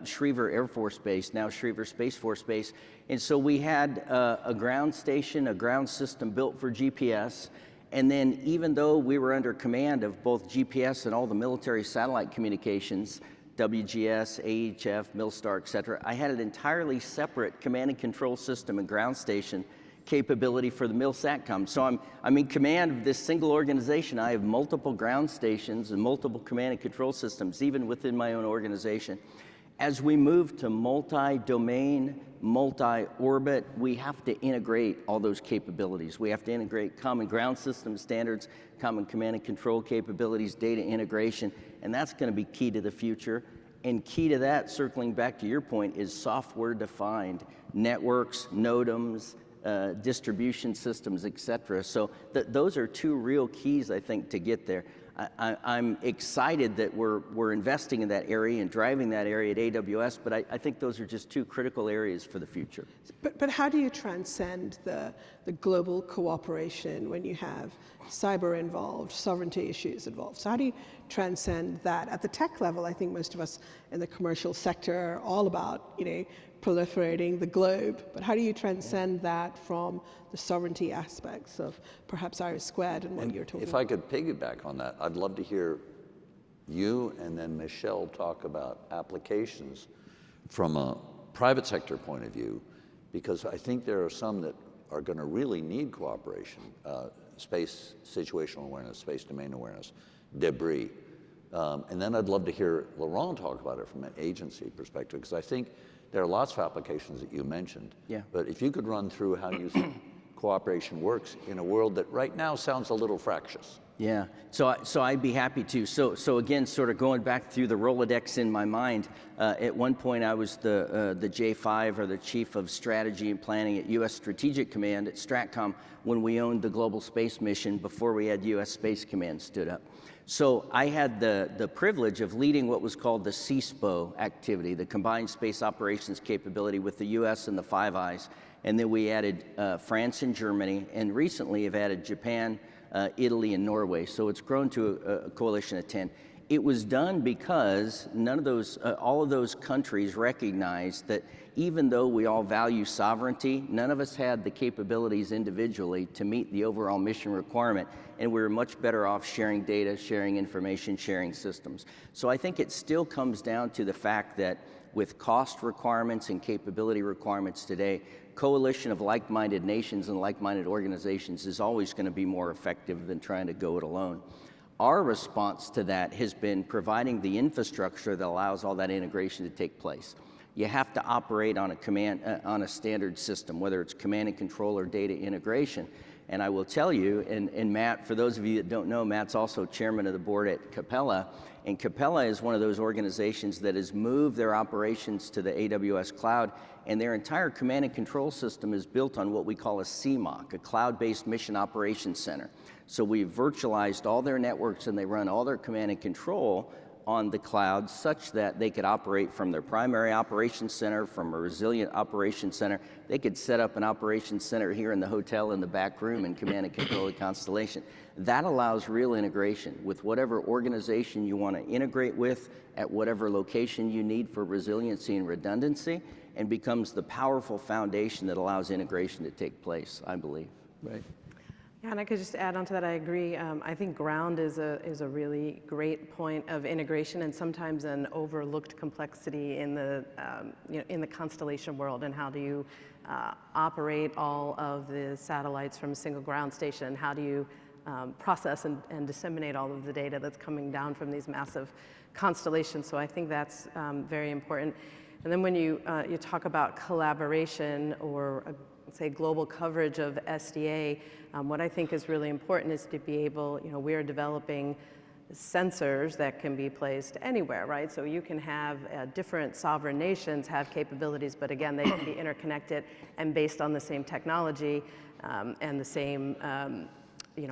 Schriever Air Force Base, now Schriever Space Force Base. And so we had a ground station, a ground system built for GPS. And then even though we were under command of both GPS and all the military satellite communications, WGS, AHF, Milstar, et cetera, I had an entirely separate command and control system and ground station capability for the MilSatCom. So I'm in command of this single organization. I have multiple ground stations and multiple command and control systems, even within my own organization. As we move to multi-domain, multi-orbit, we have to integrate all those capabilities. We have to integrate common ground system standards, common command and control capabilities, data integration, and that's going to be key to the future. And key to that, circling back to your point, is software-defined networks, NODEMs, distribution systems, et cetera. So those are two real keys, I think, to get there. I'm excited that we're investing in that area and driving that area at AWS, but I think those are just two critical areas for the future. But how do you transcend the global cooperation when you have cyber involved, sovereignty issues involved? So how do you transcend that? At the tech level, I think most of us in the commercial sector are all about, proliferating the globe. But how do you transcend that from the sovereignty aspects of perhaps IRIS² and what you're talking If about? I could piggyback on that, I'd love to hear you and then Michelle talk about applications from a private sector point of view, because I think there are some that are going to really need cooperation, space situational awareness, space domain awareness, debris. And then I'd love to hear Laurent talk about it from an agency perspective, because I think there are lots of applications that you mentioned. Yeah. But if you could run through how you think cooperation works in a world that right now sounds a little fractious. Yeah, so I'd be happy to. So again, sort of going back through the Rolodex in my mind, at one point I was the J5, or the Chief of Strategy and Planning at U.S. Strategic Command at STRATCOM, when we owned the Global Space Mission before we had U.S. Space Command stood up. So I had the privilege of leading what was called the CSPO activity, the Combined Space Operations Capability with the U.S. and the Five Eyes. And then we added France and Germany, and recently have added Japan, Italy, and Norway. So it's grown to a coalition of 10. It was done because all of those countries recognized that even though we all value sovereignty, none of us had the capabilities individually to meet the overall mission requirement, and we were much better off sharing data, sharing information, sharing systems. So I think it still comes down to the fact that with cost requirements and capability requirements today, coalition of like-minded nations and like-minded organizations is always going to be more effective than trying to go it alone. Our response to that has been providing the infrastructure that allows all that integration to take place. You have to operate on a standard system, whether it's command and control or data integration. And I will tell you, and Matt, for those of you that don't know, Matt's also chairman of the board at Capella, and Capella is one of those organizations that has moved their operations to the AWS cloud, and their entire command and control system is built on what we call a CMOC, a cloud-based mission operations center. So we've virtualized all their networks, and they run all their command and control on the cloud such that they could operate from their primary operations center, from a resilient operations center. They could set up an operations center here in the hotel in the back room and command and control the constellation. That allows real integration with whatever organization you want to integrate with at whatever location you need for resiliency and redundancy, and becomes the powerful foundation that allows integration to take place, I believe. Right. Yeah, and I could just add on to that, I agree. I think ground is a really great point of integration, and sometimes an overlooked complexity in the in the constellation world. And how do you operate all of the satellites from a single ground station? How do you process and disseminate all of the data that's coming down from these massive constellations? So I think that's very important. And then when you talk about collaboration or say global coverage of SDA, what I think is really important is to be able, we are developing sensors that can be placed anywhere, right? So you can have different sovereign nations have capabilities, but again, they can be interconnected and based on the same technology and the same,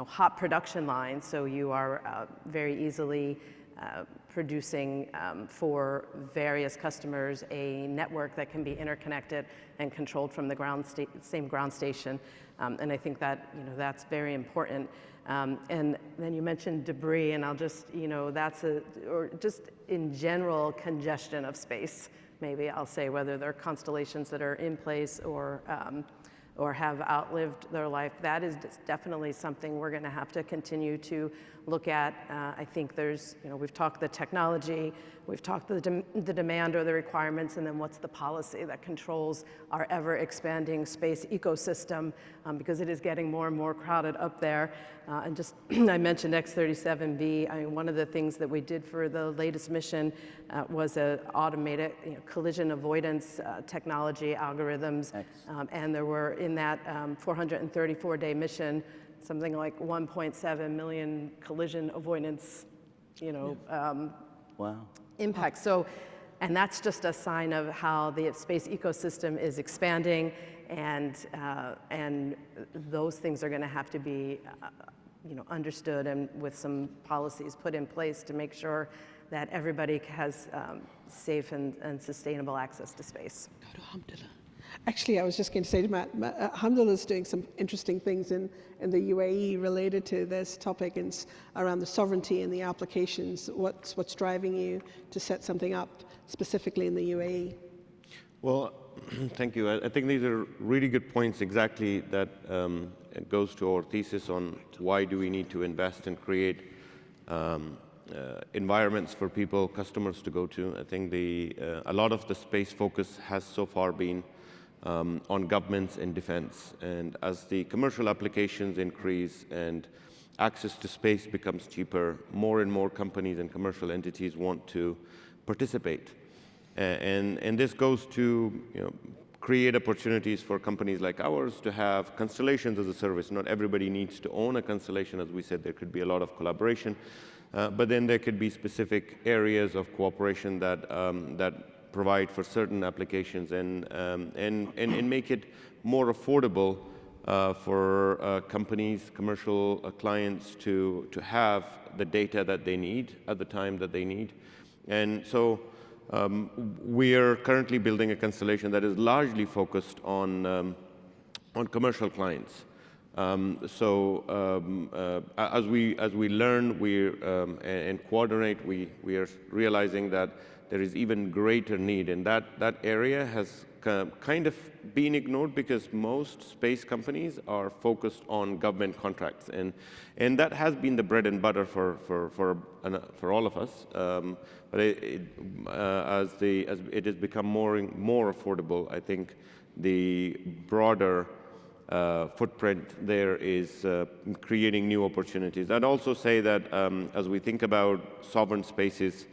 hot production lines. So you are very easily producing for various customers a network that can be interconnected and controlled from the same ground station. And I think that, that's very important. And then you mentioned debris, and I'll just, or just in general congestion of space, maybe I'll say, whether they're constellations that are in place or have outlived their life. That is definitely something we're going to have to continue to look at. I think there's, we've talked the technology, we've talked the demand or the requirements, and then what's the policy that controls our ever expanding space ecosystem, because it is getting more and more crowded up there. And just, I mentioned X-37B. I mean, one of the things that we did for the latest mission was an automated collision avoidance technology algorithms. And there were, in that 434-day mission, something like 1.7 million collision avoidance, Wow. impacts. So, and that's just a sign of how the space ecosystem is expanding, and those things are going to have to be understood and with some policies put in place to make sure that everybody has safe and sustainable access to space. Go to Hamdullah. Actually, I was just going to say to Matt, Hamdullah is doing some interesting things in the UAE related to this topic and around the sovereignty and the applications. What's driving you to set something up specifically in the UAE? Well, thank you. I think these are really good points exactly that it goes to our thesis on why do we need to invest and create environments for people, customers to go to. I think a lot of the space focus has so far been on governments and defense. And as the commercial applications increase and access to space becomes cheaper, more and more companies and commercial entities want to participate. And this goes to create opportunities for companies like ours to have constellations as a service. Not everybody needs to own a constellation. As we said, there could be a lot of collaboration. But then there could be specific areas of cooperation that provide for certain applications and make it more affordable for companies, commercial clients to have the data that they need at the time that they need. And so we are currently building a constellation that is largely focused on commercial clients. As we learn and coordinate, we are realizing that there is even greater need, and that area has kind of been ignored because most space companies are focused on government contracts, and that has been the bread and butter for all of us. But as it has become more affordable, I think the broader footprint there is creating new opportunities. I'd also say that as we think about sovereign spaces,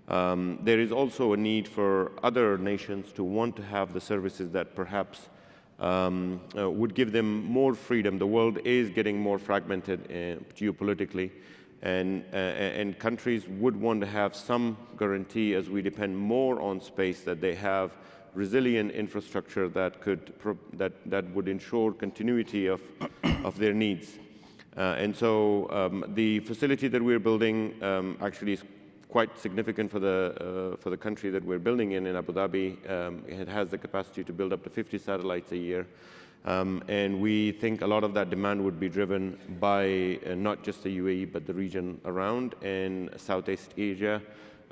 there is also a need for other nations to want to have the services that perhaps would give them more freedom. The world is getting more fragmented geopolitically, and countries would want to have some guarantee, as we depend more on space, that they have resilient infrastructure that would ensure continuity of their needs. And so the facility that we're building actually is quite significant for the country that we're building in Abu Dhabi. It has the capacity to build up to 50 satellites a year. And we think a lot of that demand would be driven by not just the UAE, but the region around and Southeast Asia,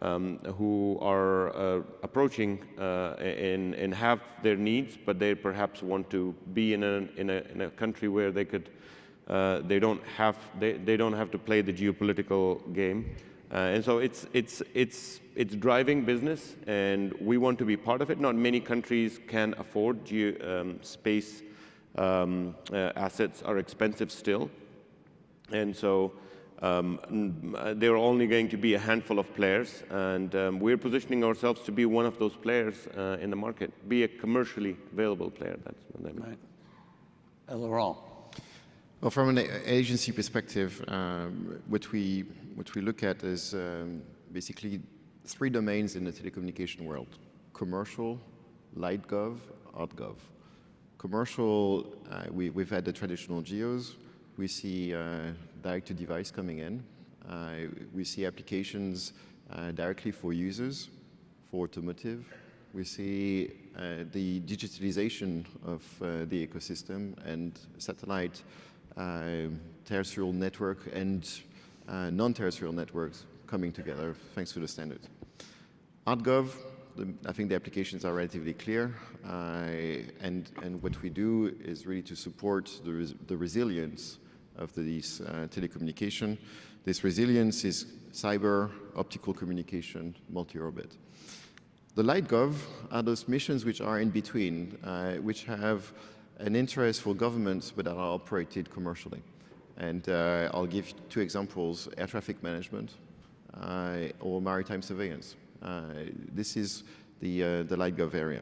who are approaching and have their needs, but they perhaps want to be in a country where they could they don't have to play the geopolitical game. And so it's driving business, and we want to be part of it. Not many countries can afford space. Assets are expensive still, and so there are only going to be a handful of players, and we're positioning ourselves to be one of those players in the market, be a commercially available player. That's what I mean. Right. Laurent. Well, from an agency perspective, what we look at is basically three domains in the telecommunication world: commercial, light gov, art gov. Commercial, we've had the traditional geos. We see direct-to-device coming in. We see applications directly for users, for automotive. We see the digitalization of the ecosystem and satellite, terrestrial network and non-terrestrial networks coming together thanks to the standards. ArtGov, I think the applications are relatively clear, and what we do is really to support the resilience of these telecommunication. This resilience is cyber, optical communication, multi-orbit. The LightGov are those missions which are in between, which have an interest for governments but are operated commercially. And I'll give two examples: air traffic management or maritime surveillance. This is the LightGov area.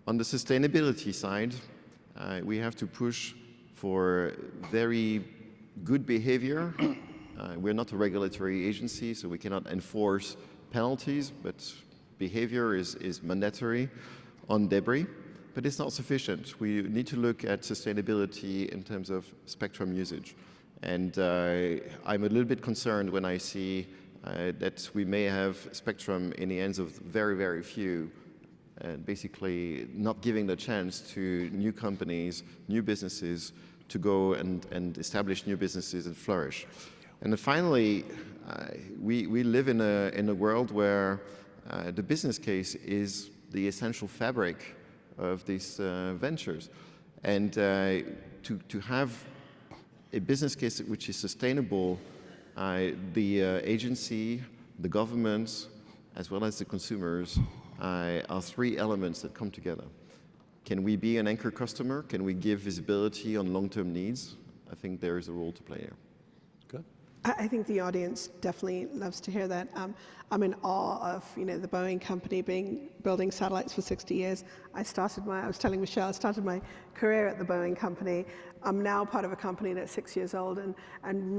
On the sustainability side, we have to push for very good behavior. We're not a regulatory agency, so we cannot enforce penalties, but behavior is mandatory on debris. But it's not sufficient. We need to look at sustainability in terms of spectrum usage. And I'm a little bit concerned when I see that we may have spectrum in the hands of very, very few, and basically not giving the chance to new companies, new businesses to go and establish new businesses and flourish. And then finally, we live in a world where the business case is the essential fabric of these ventures. And to have a business case which is sustainable, the agency, the governments, as well as the consumers are three elements that come together. Can we be an anchor customer? Can we give visibility on long-term needs? I think there is a role to play here. Good. I think the audience definitely loves to hear that. I'm in awe of the Boeing company building satellites for 60 years. I was telling Michelle, I started my career at the Boeing company. I'm now part of a company that's 6 years old and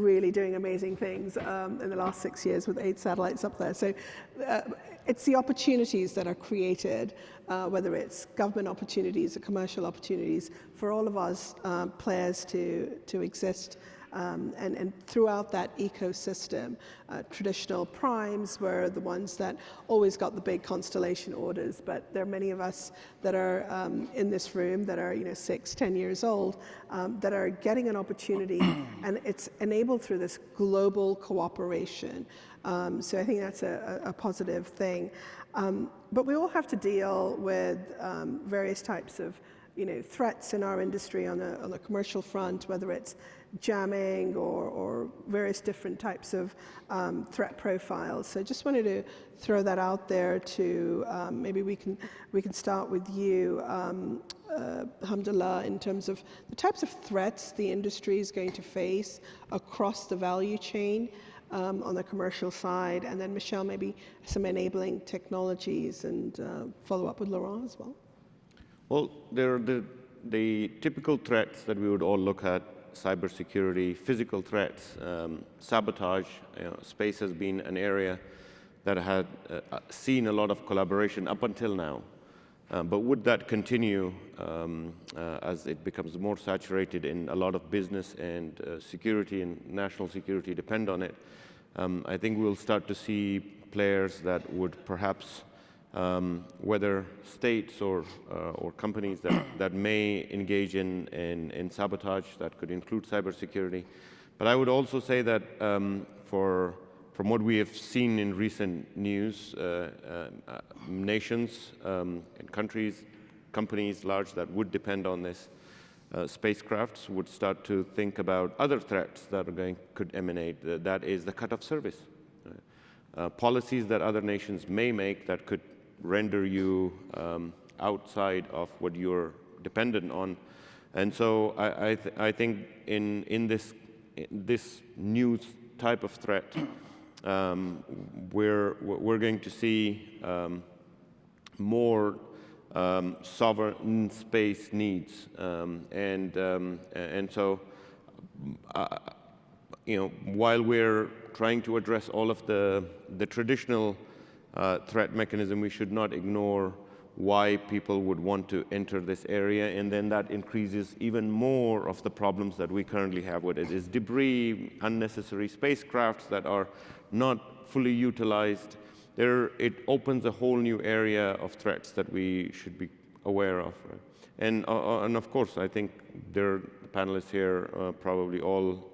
really doing amazing things in the last 6 years with 8 satellites up there. So it's the opportunities that are created, whether it's government opportunities or commercial opportunities, for all of us players to exist. And throughout that ecosystem, traditional primes were the ones that always got the big constellation orders, but there are many of us that are in this room that are 6, 10 years old that are getting an opportunity, and it's enabled through this global cooperation. So I think that's a positive thing. But we all have to deal with various types of threats in our industry on the commercial front, whether it's jamming or various different types of threat profiles. So just wanted to throw that out there to maybe we can start with you, Hamdullah, in terms of the types of threats the industry is going to face across the value chain on the commercial side, and then Michelle, maybe some enabling technologies, and follow up with Laurent as well. Well, there are the typical threats that we would all look at: cybersecurity, physical threats, sabotage. Space has been an area that had seen a lot of collaboration up until now. But would that continue as it becomes more saturated in a lot of business, and security and national security depend on it? I think we'll start to see players that would perhaps, whether states or companies that may engage in sabotage, that could include cybersecurity. But I would also say that from what we have seen in recent news, nations and countries, companies large that would depend on this spacecrafts would start to think about other threats that could emanate. That is the cut of service. Policies that other nations may make that could render you outside of what you're dependent on. And so I think in this new type of threat, we're going to see more sovereign space needs, and so while we're trying to address all of the traditional threat mechanism, we should not ignore why people would want to enter this area, and then that increases even more of the problems that we currently have with it. Is debris, unnecessary spacecrafts that are not fully utilized. It opens a whole new area of threats that we should be aware of. Right? And of course, I think the panelists here probably all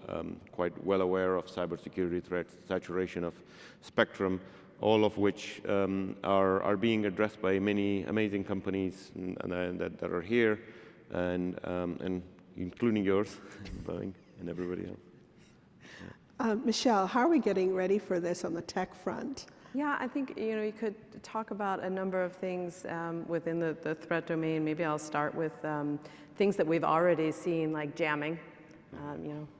quite well aware of cybersecurity threats, saturation of spectrum, all of which are being addressed by many amazing companies that are here, and including yours, Boeing, and everybody else. Yeah. Michelle, how are we getting ready for this on the tech front? Yeah, I think you could talk about a number of things within the threat domain. Maybe I'll start with things that we've already seen, like jamming.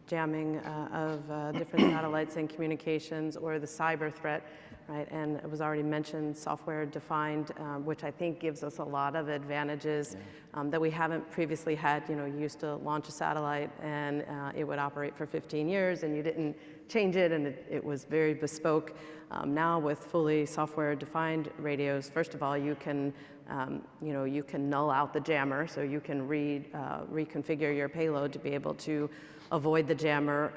Jamming of different satellites and communications, or the cyber threat. right? And it was already mentioned, software defined, which I think gives us a lot of advantages that we haven't previously had. You know, you used to launch a satellite and it would operate for 15 years and you didn't change it, and it was very bespoke. Now with fully software defined radios, first of all, you can you can null out the jammer, so you can reconfigure your payload to be able to avoid the jammer,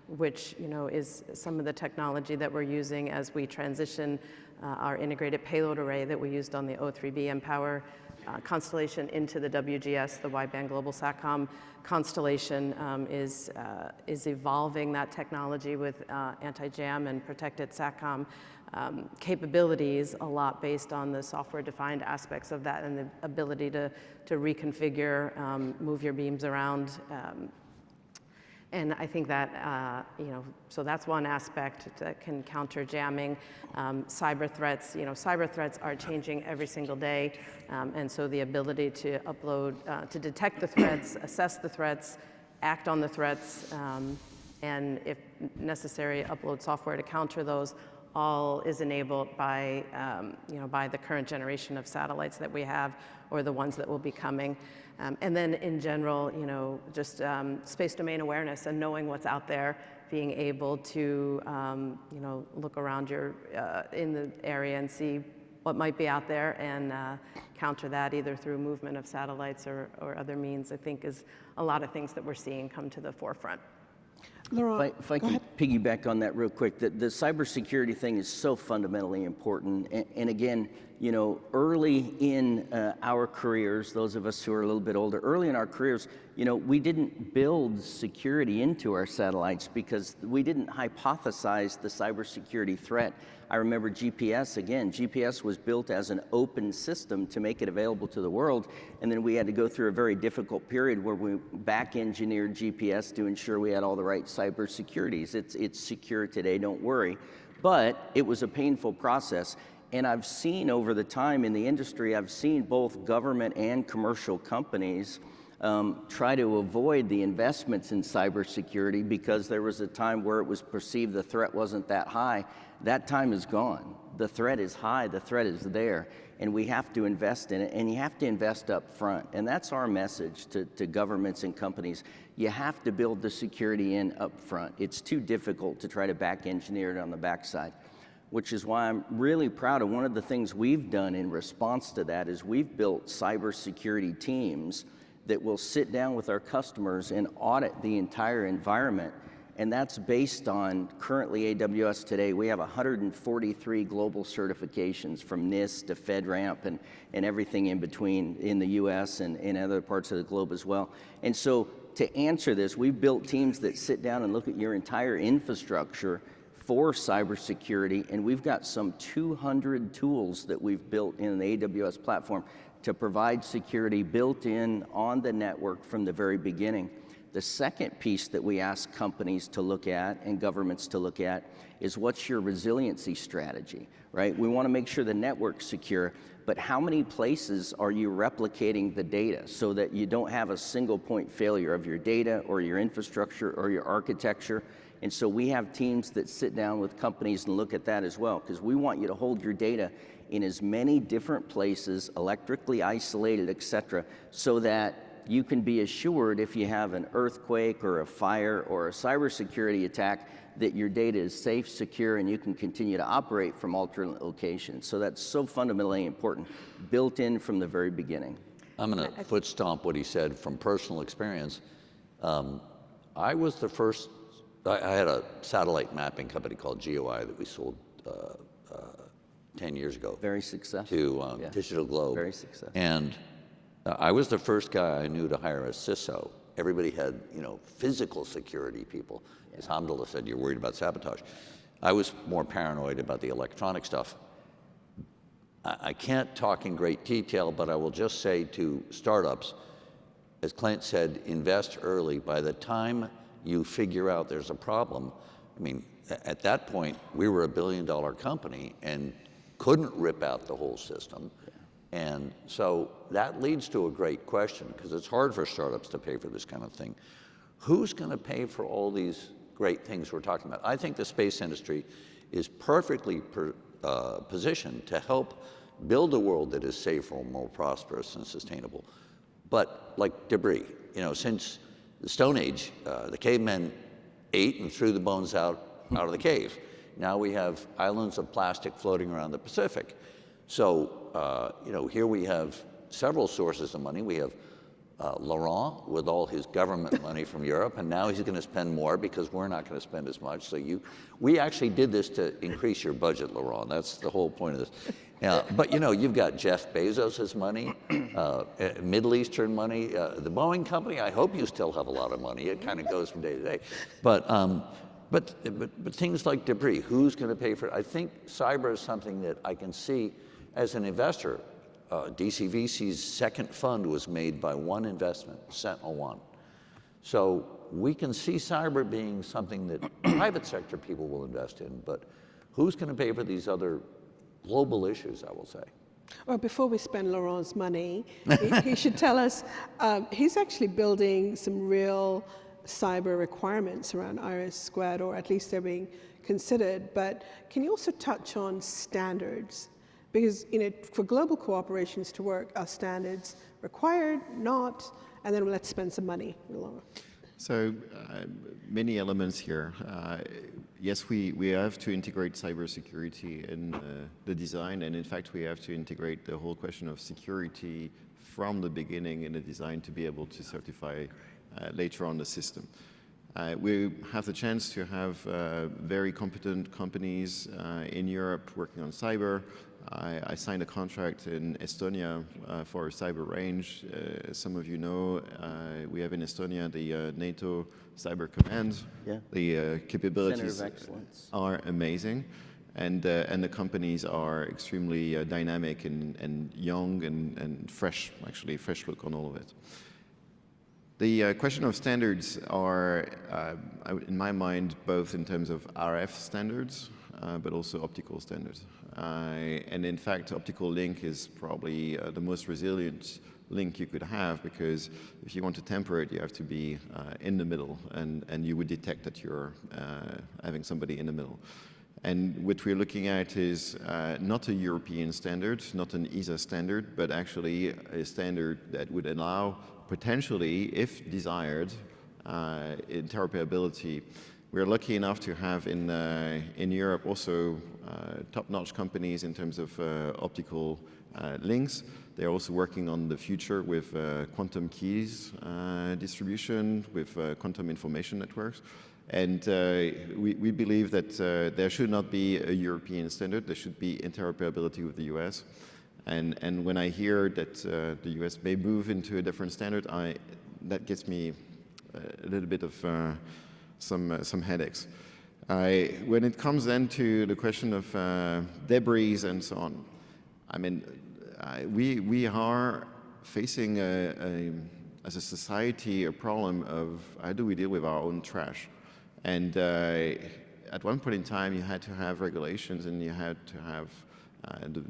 which is some of the technology that we're using as we transition our integrated payload array that we used on the O3b mPOWER constellation into the WGS, the wideband global SATCOM constellation, is evolving that technology with anti-jam and protected SATCOM capabilities, a lot based on the software-defined aspects of that and the ability to reconfigure, move your beams around. And I think that, so that's one aspect that can counter jamming. Cyber threats, cyber threats are changing every single day. And so the ability to upload, to detect the threats, assess the threats, act on the threats, and if necessary, upload software to counter those, all is enabled by, by the current generation of satellites that we have, or the ones that will be coming. And then in general, just space domain awareness and knowing what's out there, being able to, look around in the area and see what might be out there and counter that either through movement of satellites or other means, I think is a lot of things that we're seeing come to the forefront. If I can piggyback on that real quick, the cybersecurity thing is so fundamentally important. And again, early in our careers, those of us who are a little bit older, early in our careers, we didn't build security into our satellites because we didn't hypothesize the cybersecurity threat. I remember GPS, again, GPS was built as an open system to make it available to the world, and then we had to go through a very difficult period where we back-engineered GPS to ensure we had all the right cybersecurities. It's secure today, don't worry. But it was a painful process, and I've seen over the time in the industry, I've seen both government and commercial companies try to avoid the investments in cybersecurity because there was a time where it was perceived the threat wasn't that high. That time is gone. The threat is high, the threat is there, and we have to invest in it, and you have to invest up front. And that's our message to governments and companies. You have to build the security in up front. It's too difficult to try to back engineer it on the backside, which is why I'm really proud of one of the things we've done in response to that is we've built cybersecurity teams that will sit down with our customers and audit the entire environment. And that's based on currently AWS today. We have 143 global certifications from NIST to FedRAMP and everything in between in the US and in other parts of the globe as well. And so to answer this, we've built teams that sit down and look at your entire infrastructure for cybersecurity, and we've got some 200 tools that we've built in the AWS platform to provide security built in on the network from the very beginning. The second piece that we ask companies to look at and governments to look at is what's your resiliency strategy, right? We want to make sure the network's secure, but how many places are you replicating the data so that you don't have a single point failure of your data or your infrastructure or your architecture? And so we have teams that sit down with companies and look at that as well, because we want you to hold your data in as many different places, electrically isolated, et cetera, so that you can be assured if you have an earthquake or a fire or a cybersecurity attack that your data is safe, secure, and you can continue to operate from alternate locations. So that's so fundamentally important, built in from the very beginning. I'm going to foot stomp what he said from personal experience. I was the first, I had a satellite mapping company called GOI that we sold 10 years ago. Very successful. To Digital Globe. Very successful. And I was the first guy I knew to hire a CISO. Everybody had, physical security people. As Hamdullah said, you're worried about sabotage. I was more paranoid about the electronic stuff. I can't talk in great detail, but I will just say to startups, as Clint said, invest early. By the time you figure out there's a problem, at that point, we were $1 billion company and couldn't rip out the whole system. And so that leads to a great question, because it's hard for startups to pay for this kind of thing. Who's going to pay for all these great things we're talking about? I think the space industry is perfectly positioned to help build a world that is safer, more prosperous, and sustainable. But like debris, since the Stone Age, the cavemen ate and threw the bones out of the cave. Now we have islands of plastic floating around the Pacific. So, here we have several sources of money. We have Laurent with all his government money from Europe, and now he's going to spend more because we're not going to spend as much. So we actually did this to increase your budget, Laurent. That's the whole point of this. But you've got Jeff Bezos's money, Middle Eastern money, the Boeing company. I hope you still have a lot of money. It kind of goes from day to day. But things like debris, who's going to pay for it? I think cyber is something that I can see as an investor. DCVC's second fund was made by one investment, SentinelOne. So we can see cyber being something that private sector people will invest in, but who's going to pay for these other global issues, I will say? Well, before we spend Laurent's money, he should tell us, he's actually building some real cyber requirements around Iris Squad, or at least they're being considered, but can you also touch on standards? Because for global cooperations to work, are standards required, not, and then let's spend some money. So many elements here. Yes, we have to integrate cybersecurity in the design, and in fact we have to integrate the whole question of security from the beginning in the design to be able to certify later on the system. We have the chance to have very competent companies in Europe working on cyber. I signed a contract in Estonia for a cyber range. As some of you know, we have in Estonia the NATO Cyber Command. Yeah. The capabilities Center of Excellence. are amazing, and the companies are extremely dynamic and young and fresh, actually fresh look on all of it. The question of standards are, in my mind, both in terms of RF standards, but also optical standards. And in fact, optical link is probably the most resilient link you could have, because if you want to temper it, you have to be in the middle, and you would detect that you're having somebody in the middle. And what we're looking at is not a European standard, not an ESA standard, but actually a standard that would allow potentially, if desired, interoperability. We're lucky enough to have in Europe also top-notch companies in terms of optical links. They're also working on the future with quantum keys distribution, with quantum information networks. And we believe that there should not be a European standard. There should be interoperability with the US. And when I hear that the US may move into a different standard, that gets me a little bit of some headaches. When it comes then to the question of debris and so on, I mean, we are facing as a society a problem of how do we deal with our own trash. And at one point in time, you had to have regulations, and you had to have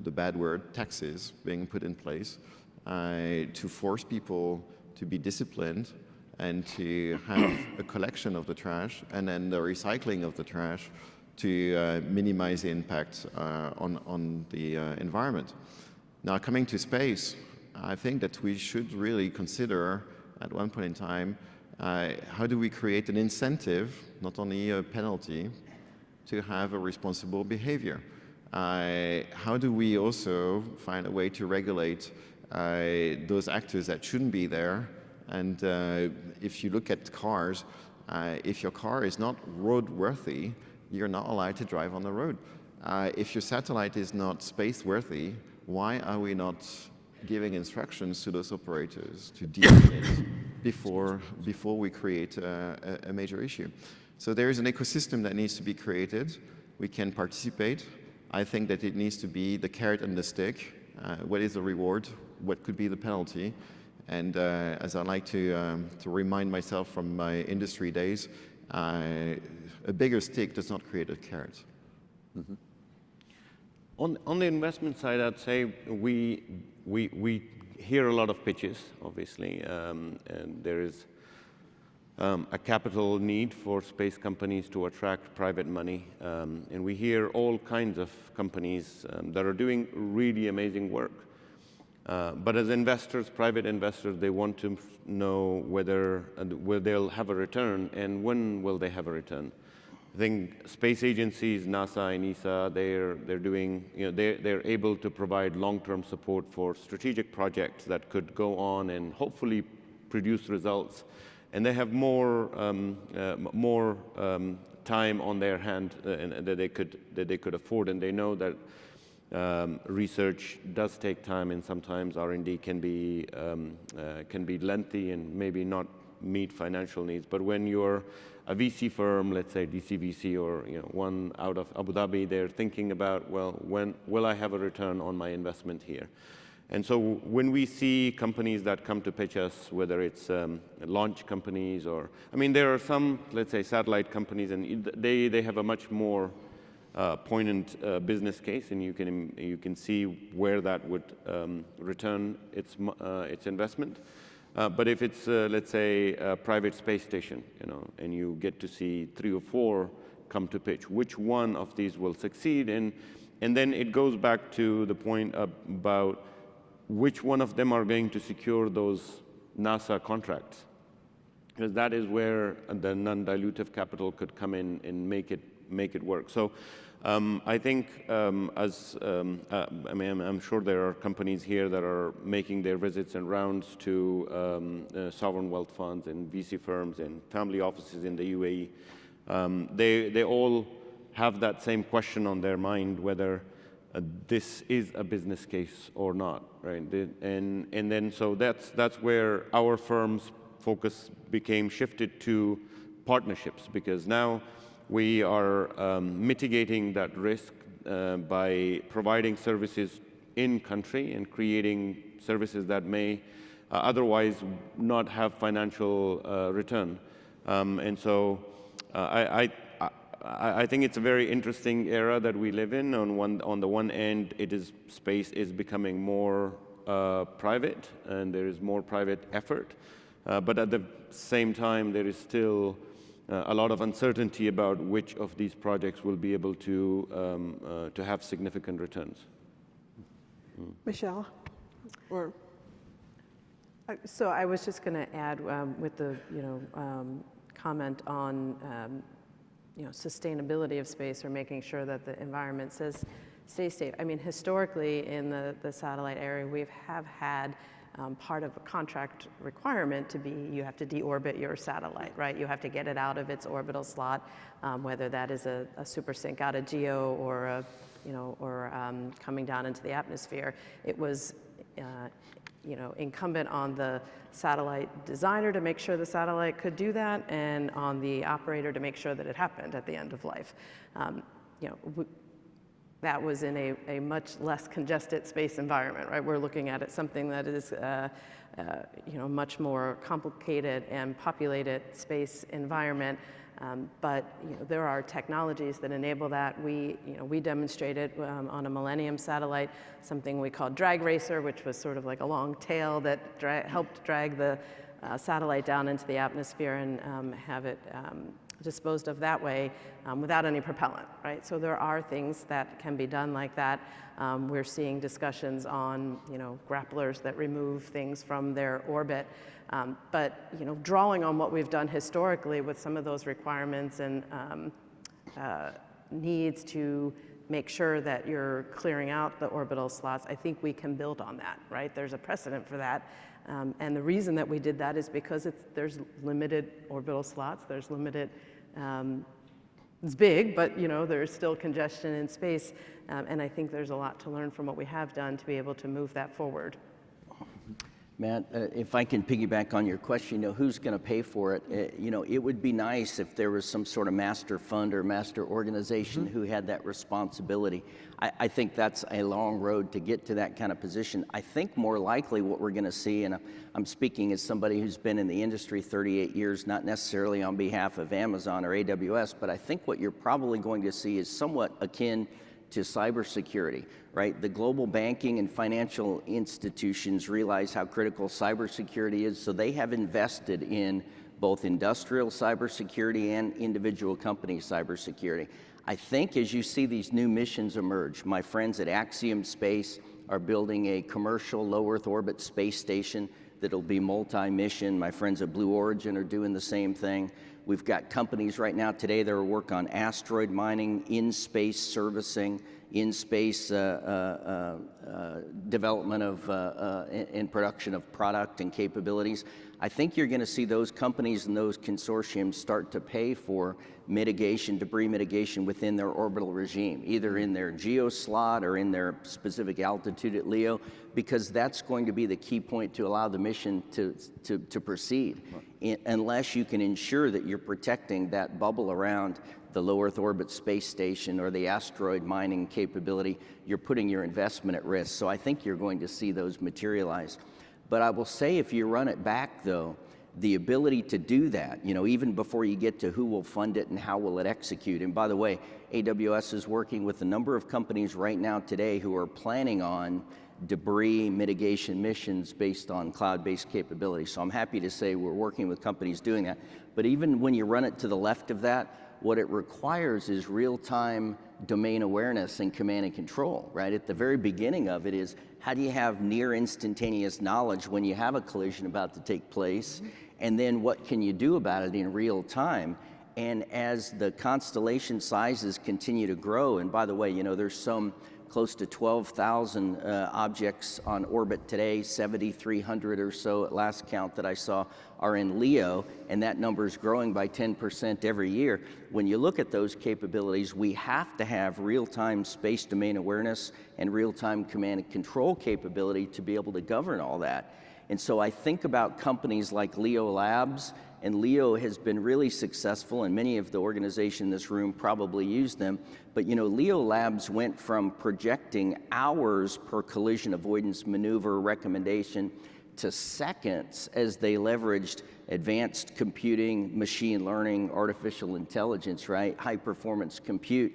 the bad word, taxes, being put in place to force people to be disciplined and to have a collection of the trash, and then the recycling of the trash to minimize the impact on the environment. Now, coming to space, I think that we should really consider at one point in time, how do we create an incentive, not only a penalty, to have a responsible behavior? How do we also find a way to regulate those actors that shouldn't be there? And if you look at cars, if your car is not roadworthy, you're not allowed to drive on the road. If your satellite is not space-worthy, why are we not giving instructions to those operators to deal with it before we create a major issue? So there is an ecosystem that needs to be created. We can participate. I think that it needs to be the carrot and the stick. What is the reward? What could be the penalty? And as I like to remind myself from my industry days, a bigger stick does not create a carrot. Mm-hmm. On the investment side, I'd say we hear a lot of pitches, obviously, and there is a capital need for space companies to attract private money. And we hear all kinds of companies that are doing really amazing work. But as investors, private investors, they want to know whether they'll have a return and when will they have a return. I think space agencies, NASA and ESA, they're doing, they're able to provide long-term support for strategic projects that could go on and hopefully produce results. And they have more time on their hand that they could afford, and they know that research does take time, and sometimes R&D can be lengthy and maybe not meet financial needs. But when you're a VC firm, let's say DCVC or one out of Abu Dhabi, they're thinking about, well, when will I have a return on my investment here? And so when we see companies that come to pitch us, whether it's launch companies or, I mean, there are some, let's say, satellite companies, and they have a much more poignant business case, and you can see where that would return its investment. But if it's, let's say, a private space station, and you get to see 3 or 4 come to pitch, which one of these will succeed? And then it goes back to the point about which one of them are going to secure those NASA contracts, because that is where the non-dilutive capital could come in and make it work. So I think I mean, I'm sure there are companies here that are making their visits and rounds to sovereign wealth funds and VC firms and family offices in the UAE. They all have that same question on their mind, whether this is a business case or not, right? And then so that's where our firm's focus became shifted to partnerships, because now we are mitigating that risk by providing services in country and creating services that may otherwise not have financial return. And so I think it's a very interesting era that we live in. On the one end, space is becoming more private, and there is more private effort. But at the same time, there is still a lot of uncertainty about which of these projects will be able to have significant returns. Michelle, or So I was just going to add with the comment on sustainability of space, or making sure that the environment stays safe. I mean, historically in the satellite area, we have had part of a contract requirement to be, you have to deorbit your satellite, right? You have to get it out of its orbital slot, whether that is a super sync out of geo or coming down into the atmosphere. It was incumbent on the satellite designer to make sure the satellite could do that, and on the operator to make sure that it happened at the end of life. That was in a much less congested space environment, right? We're looking at something that is much more complicated and populated space environment. But there are technologies that enable that. We demonstrated on a Millennium satellite something we called Drag Racer, which was sort of like a long tail that helped drag the satellite down into the atmosphere and have it disposed of that way without any propellant, right? So there are things that can be done like that. We're seeing discussions on grapplers that remove things from their orbit. But drawing on what we've done historically with some of those requirements and needs to make sure that you're clearing out the orbital slots, I think we can build on that, right? There's a precedent for that. And the reason that we did that is because there's limited orbital slots, there's limited, it's big, but there's still congestion in space. And I think there's a lot to learn from what we have done to be able to move that forward. Matt, if I can piggyback on your question, who's going to pay for it? It would be nice if there was some sort of master fund or master organization who had that responsibility. I think that's a long road to get to that kind of position. I think more likely what we're going to see, and I'm speaking as somebody who's been in the industry 38 years, not necessarily on behalf of Amazon or AWS, but I think what you're probably going to see is somewhat akin to cybersecurity, right? The global banking and financial institutions realize how critical cybersecurity is, so they have invested in both industrial cybersecurity and individual company cybersecurity. I think as you see these new missions emerge, my friends at Axiom Space are building a commercial low Earth orbit space station that'll be multi-mission. My friends at Blue Origin are doing the same thing. We've got companies right now today that are working on asteroid mining, in-space servicing, in-space development of and production of product and capabilities. I think you're going to see those companies and those consortiums start to pay for mitigation, debris mitigation within their orbital regime, either in their geo slot or in their specific altitude at LEO, because that's going to be the key point to allow the mission to proceed. Unless you can ensure that you're protecting that bubble around the low Earth orbit space station or the asteroid mining capability, you're putting your investment at risk. So I think you're going to see those materialize. But I will say, if you run it back, though, the ability to do that, even before you get to who will fund it and how will it execute. And by the way, AWS is working with a number of companies right now today who are planning on debris mitigation missions based on cloud-based capability. So I'm happy to say we're working with companies doing that. But even when you run it to the left of that, what it requires is real-time domain awareness and command and control, right? At the very beginning of it is, how do you have near instantaneous knowledge when you have a collision about to take place? And then what can you do about it in real time? And as the constellation sizes continue to grow, and by the way, there's some close to 12,000 objects on orbit today, 7,300 or so at last count that I saw are in LEO, and that number is growing by 10% every year. When you look at those capabilities, we have to have real-time space domain awareness and real-time command and control capability to be able to govern all that. And so I think about companies like LEO Labs, and LEO has been really successful, and many of the organizations in this room probably use them. But LEO Labs went from projecting hours per collision avoidance maneuver recommendation to seconds as they leveraged advanced computing, machine learning, artificial intelligence, right? High performance compute.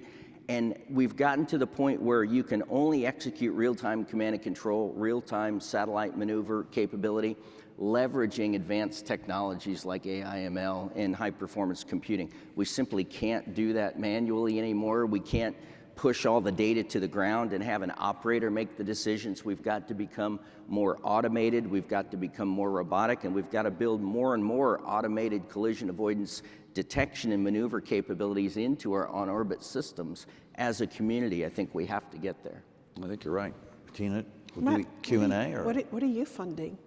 And we've gotten to the point where you can only execute real-time command and control, real-time satellite maneuver capability, leveraging advanced technologies like AI, ML, and high-performance computing. We simply can't do that manually anymore. We can't push all the data to the ground and have an operator make the decisions. We've got to become more automated. We've got to become more robotic, and we've got to build more and more automated collision avoidance detection and maneuver capabilities into our on-orbit systems. As a community, I think we have to get there. I think you're right. Tina, Matt, Q&A? Or? What are you funding?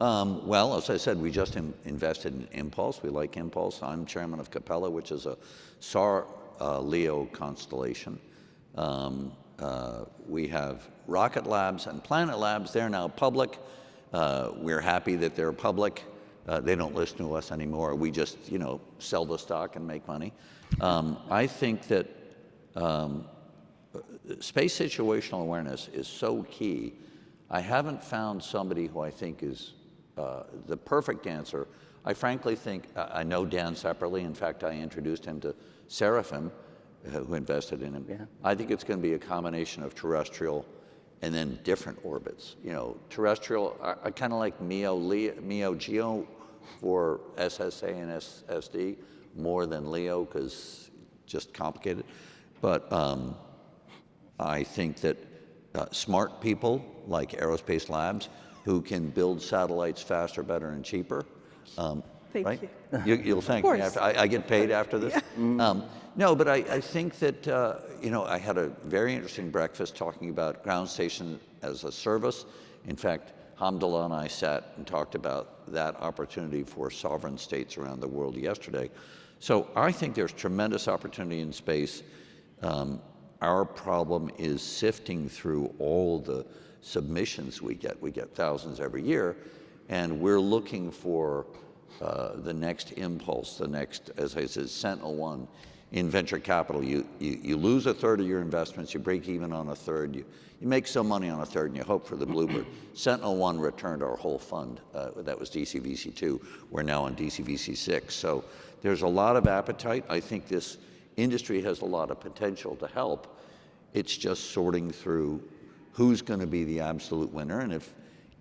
Well, as I said, we just invested in Impulse. We like Impulse. I'm chairman of Capella, which is a SAR LEO constellation. We have Rocket Labs and Planet Labs. They're now public. We're happy that they're public. They don't listen to us anymore. We just, sell the stock and make money. I think that space situational awareness is so key. I haven't found somebody who I think is the perfect answer. I frankly think, I know Dan separately. In fact, I introduced him to Seraphim, who invested in him. Yeah. I think it's going to be a combination of terrestrial and then different orbits. Terrestrial, I kind of like MEO GEO for SSA and SSD more than LEO because just complicated. But I think that smart people like Aerospace Labs who can build satellites faster, better, and cheaper. Thank you. You'll thank me after. I get paid after this. Yeah. No, but I think that, I had a very interesting breakfast talking about ground station as a service. In fact, Hamdullah and I sat and talked about that opportunity for sovereign states around the world yesterday. So I think there's tremendous opportunity in space. Our problem is sifting through all the submissions we get. We get thousands every year, and we're looking for the next impulse, the next, as I said, Sentinel-1. In venture capital, you lose a third of your investments, you break even on a third, you make some money on a third, and you hope for the bluebird. Sentinel-1 returned our whole fund. That was DCVC2. We're now on DCVC6. So there's a lot of appetite. I think this industry has a lot of potential to help. It's just sorting through who's going to be the absolute winner. And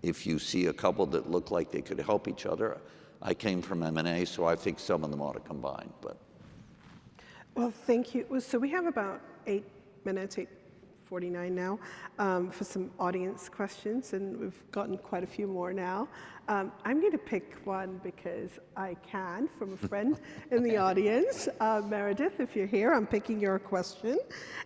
if you see a couple that look like they could help each other, I came from M&A, so I think some of them ought to combine. But Well, thank you. So we have about 8 minutes, 8:49 now, for some audience questions, and we've gotten quite a few more now. I'm going to pick one because I can from a friend in the audience. Meredith, if you're here, I'm picking your question.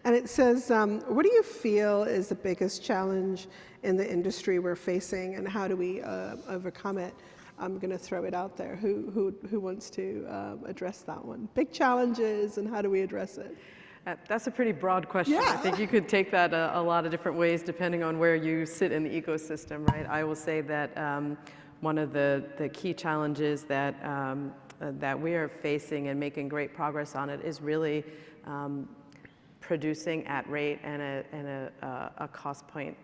And it says, what do you feel is the biggest challenge in the industry we're facing, and how do we overcome it? I'm going to throw it out there. Who wants to address that one? Big challenges, and how do we address it? That's a pretty broad question. Yeah. I think you could take that a lot of different ways depending on where you sit in the ecosystem, right? I will say that one of the key challenges that that we are facing and making great progress on it is really producing at rate and a cost point.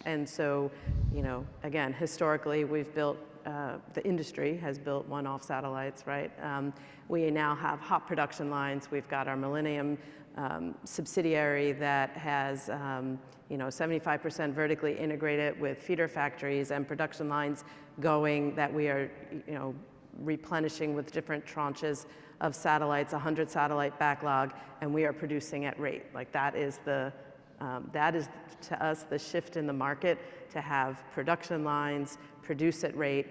And so, you know, again, historically, we've built, the industry has built one-off satellites, right? We now have hot production lines. We've got our Millennium subsidiary that has, you know, 75% vertically integrated with feeder factories and production lines going that we are, you know, replenishing with different tranches of satellites, 100 satellite backlog, and we are producing at rate. Like that is to us the shift in the market, to have production lines, produce at rate,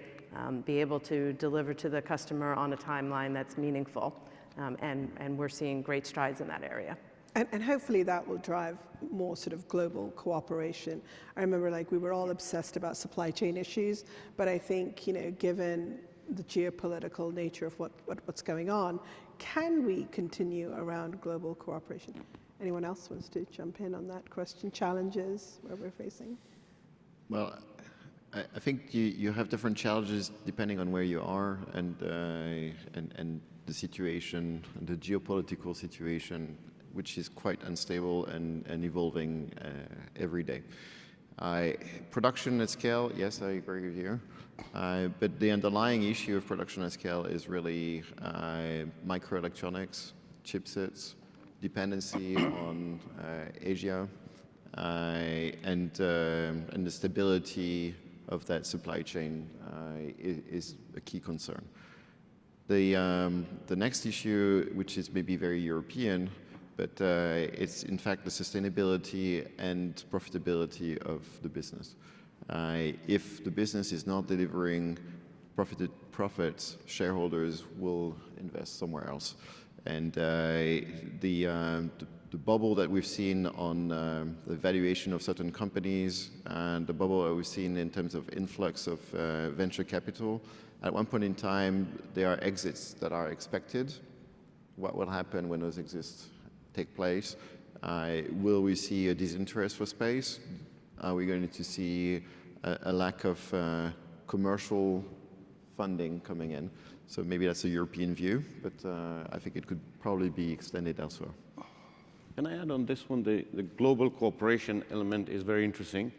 be able to deliver to the customer on a timeline that's meaningful. And we're seeing great strides in that area. And hopefully that will drive more sort of global cooperation. I remember like we were all obsessed about supply chain issues, but I think, you know, given the geopolitical nature of what's going on, can we continue around global cooperation? Anyone else wants to jump in on that question? Challenges where we're facing? Well, I think you have different challenges depending on where you are and the situation, the geopolitical situation, which is quite unstable and evolving every day. Production at scale, yes, I agree with you. But the underlying issue of production at scale is really microelectronics, chipsets, dependency on Asia, and the stability of that supply chain is a key concern. The next issue, which is maybe very European, but it's in fact the sustainability and profitability of the business. If the business is not delivering profits, shareholders will invest somewhere else. And the bubble that we've seen on the valuation of certain companies and the bubble that we've seen in terms of influx of venture capital, at one point in time, there are exits that are expected. What will happen when those exits take place? Will we see a disinterest for space? Are we going to see a lack of commercial funding coming in? So maybe that's a European view, but I think it could probably be extended elsewhere. Can I add on this one? The global cooperation element is very interesting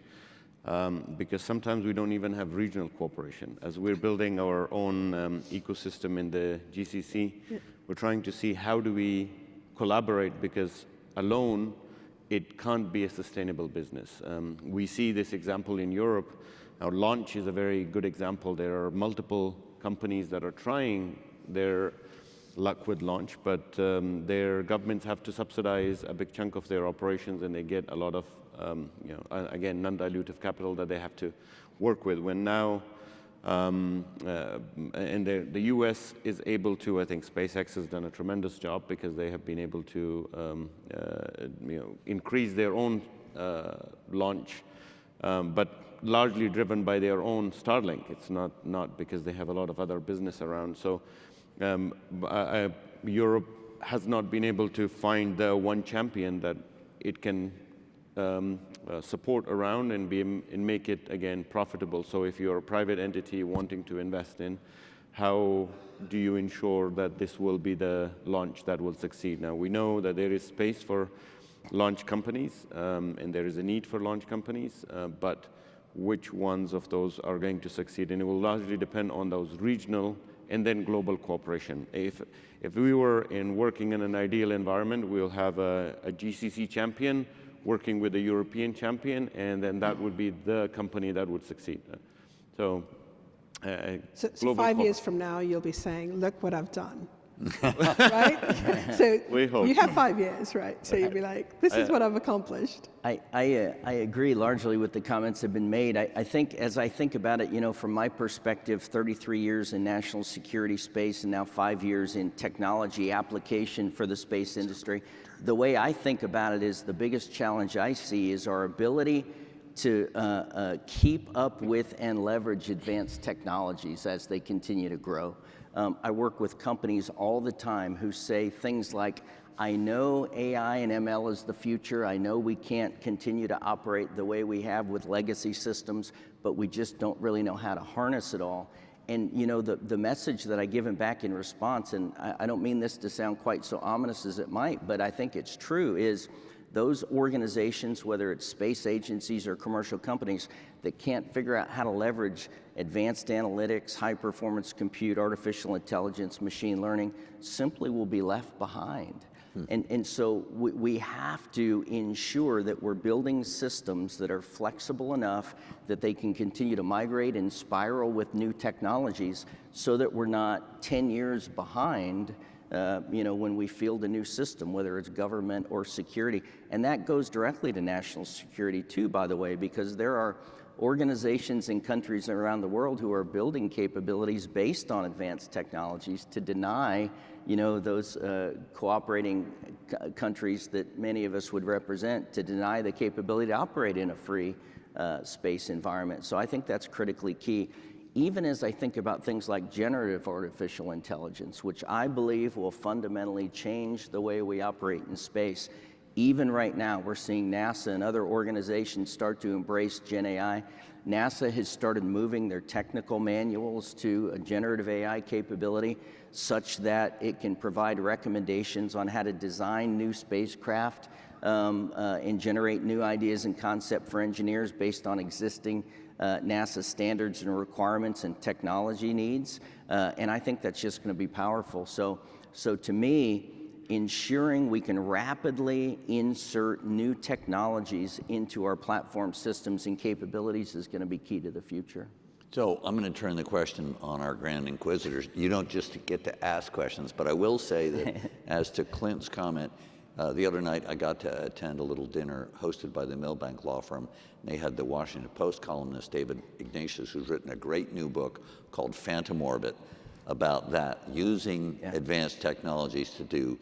because sometimes we don't even have regional cooperation. As we're building our own ecosystem in the GCC, we're trying to see how do we collaborate, because alone it can't be a sustainable business. We see this example in Europe. Our launch is a very good example. There are multiple companies that are trying their luck with launch, but their governments have to subsidize a big chunk of their operations, and they get a lot of, you know, again, non-dilutive capital that they have to work with. When now, and the US is able to, I think SpaceX has done a tremendous job because they have been able to, you know, increase their own launch, but largely driven by their own Starlink. It's not because they have a lot of other business around. So Europe has not been able to find the one champion that it can support around and make it, again, profitable. So if you're a private entity wanting to invest in, how do you ensure that this will be the launch that will succeed? Now, we know that there is space for launch companies, and there is a need for launch companies, but which ones of those are going to succeed? And it will largely depend on those regional and then global cooperation. If we were working in an ideal environment, we'll have a GCC champion working with a European champion, and then that would be the company that would succeed. So So global 5 years from now, you'll be saying, look what I've done. Right? So We hope. you have 5 years, right? So you'll be like, this is what I've accomplished. I agree largely with the comments that have been made. I think, as I think about it, from my perspective, 33 years in national security space and now 5 years in technology application for the space industry, the way I think about it is the biggest challenge I see is our ability to keep up with and leverage advanced technologies as they continue to grow. I work with companies all the time who say things like, I know AI and ML is the future. I know we can't continue to operate the way we have with legacy systems, but we just don't really know how to harness it all. And the message that I give them back in response, and I don't mean this to sound quite so ominous as it might, but I think it's true, is those organizations, whether it's space agencies or commercial companies, that can't figure out how to leverage advanced analytics, high-performance compute, artificial intelligence, machine learning, simply will be left behind. And so we have to ensure that we're building systems that are flexible enough that they can continue to migrate and spiral with new technologies so that we're not 10 years behind when we field a new system, whether it's government or security. And that goes directly to national security too, by the way, because there are organizations in countries around the world who are building capabilities based on advanced technologies to deny those cooperating countries that many of us would represent, to deny the capability to operate in a free space environment. So I think that's critically key. Even as I think about things like generative artificial intelligence, which I believe will fundamentally change the way we operate in space. Even right now, we're seeing NASA and other organizations start to embrace Gen AI. NASA has started moving their technical manuals to a generative AI capability such that it can provide recommendations on how to design new spacecraft and generate new ideas and concept for engineers based on existing NASA standards and requirements and technology needs. And I think that's just going to be powerful. So to me, ensuring we can rapidly insert new technologies into our platform systems and capabilities is going to be key to the future. So I'm going to turn the question on our Grand Inquisitors. You don't just get to ask questions, but I will say that as to Clint's comment, the other night I got to attend a little dinner hosted by the Milbank Law Firm. They had the Washington Post columnist David Ignatius, who's written a great new book called Phantom Orbit about that, using advanced technologies to do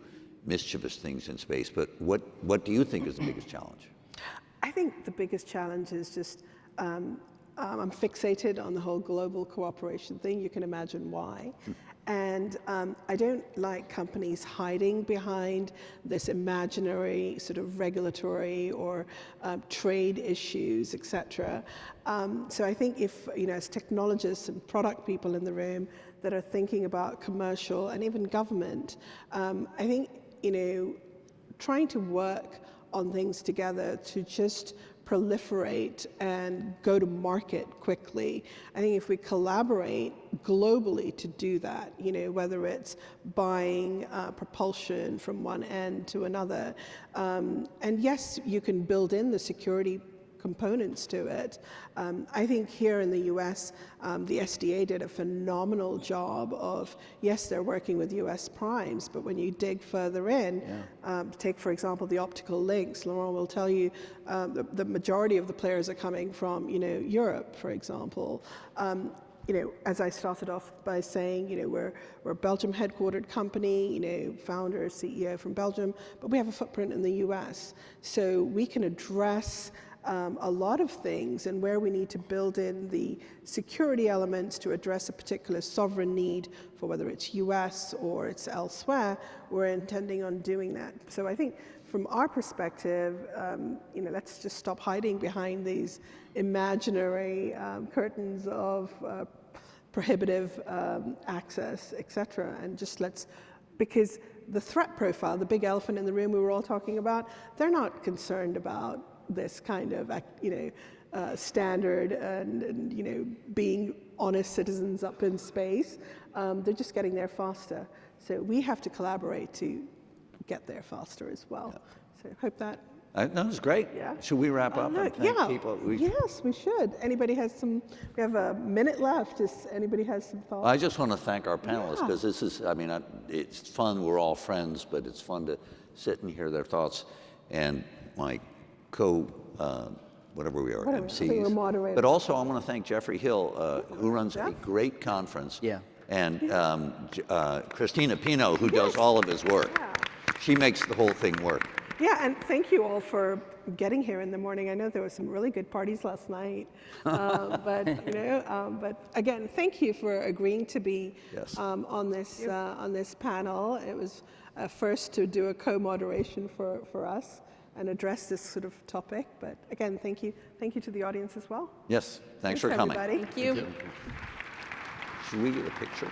mischievous things in space. But what do you think is the biggest challenge? I think the biggest challenge is just, I'm fixated on the whole global cooperation thing. You can imagine why. And I don't like companies hiding behind this imaginary sort of regulatory or trade issues, et cetera. So I think if, as technologists and product people in the room that are thinking about commercial and even government, I think, trying to work on things together to just proliferate and go to market quickly. I think if we collaborate globally to do that, whether it's buying propulsion from one end to another, and yes, you can build in the security components to it. I think here in the US, the SDA did a phenomenal job of, yes, they're working with US primes, but when you dig further in, take, for example, the optical links, Laurent will tell you the majority of the players are coming from, Europe, for example. As I started off by saying, we're a Belgium headquartered company, founder, CEO from Belgium, but we have a footprint in the US. So we can address a lot of things, and where we need to build in the security elements to address a particular sovereign need for whether it's US or it's elsewhere, we're intending on doing that. So I think from our perspective, let's just stop hiding behind these imaginary curtains of prohibitive access, et cetera, and just because the threat profile, the big elephant in the room we were all talking about, they're not concerned about this kind of, standard and being honest citizens up in space. They're just getting there faster. So we have to collaborate to get there faster as well. So I hope that No, it's great. Yeah. Should we wrap up and thank yeah. people? Yes, we should. Anybody has some? We have a minute left. Does anybody has some thoughts? I just want to thank our panelists because this is, I mean, it's fun. We're all friends, but it's fun to sit and hear their thoughts. And my whatever we are, Whatever, I think we're MCs. moderators. But also, I want to thank Jeffrey Hill, who runs a great conference. Yeah. And Christina Pino, who does all of his work. Yeah. She makes the whole thing work. Yeah, and thank you all for getting here in the morning. I know there were some really good parties last night, but but again, thank you for agreeing to be on this panel. It was first to do a co-moderation for us and address this sort of topic. But again, thank you to the audience as well. Yes, thanks for coming. Everybody. Thank you. Should we get a picture?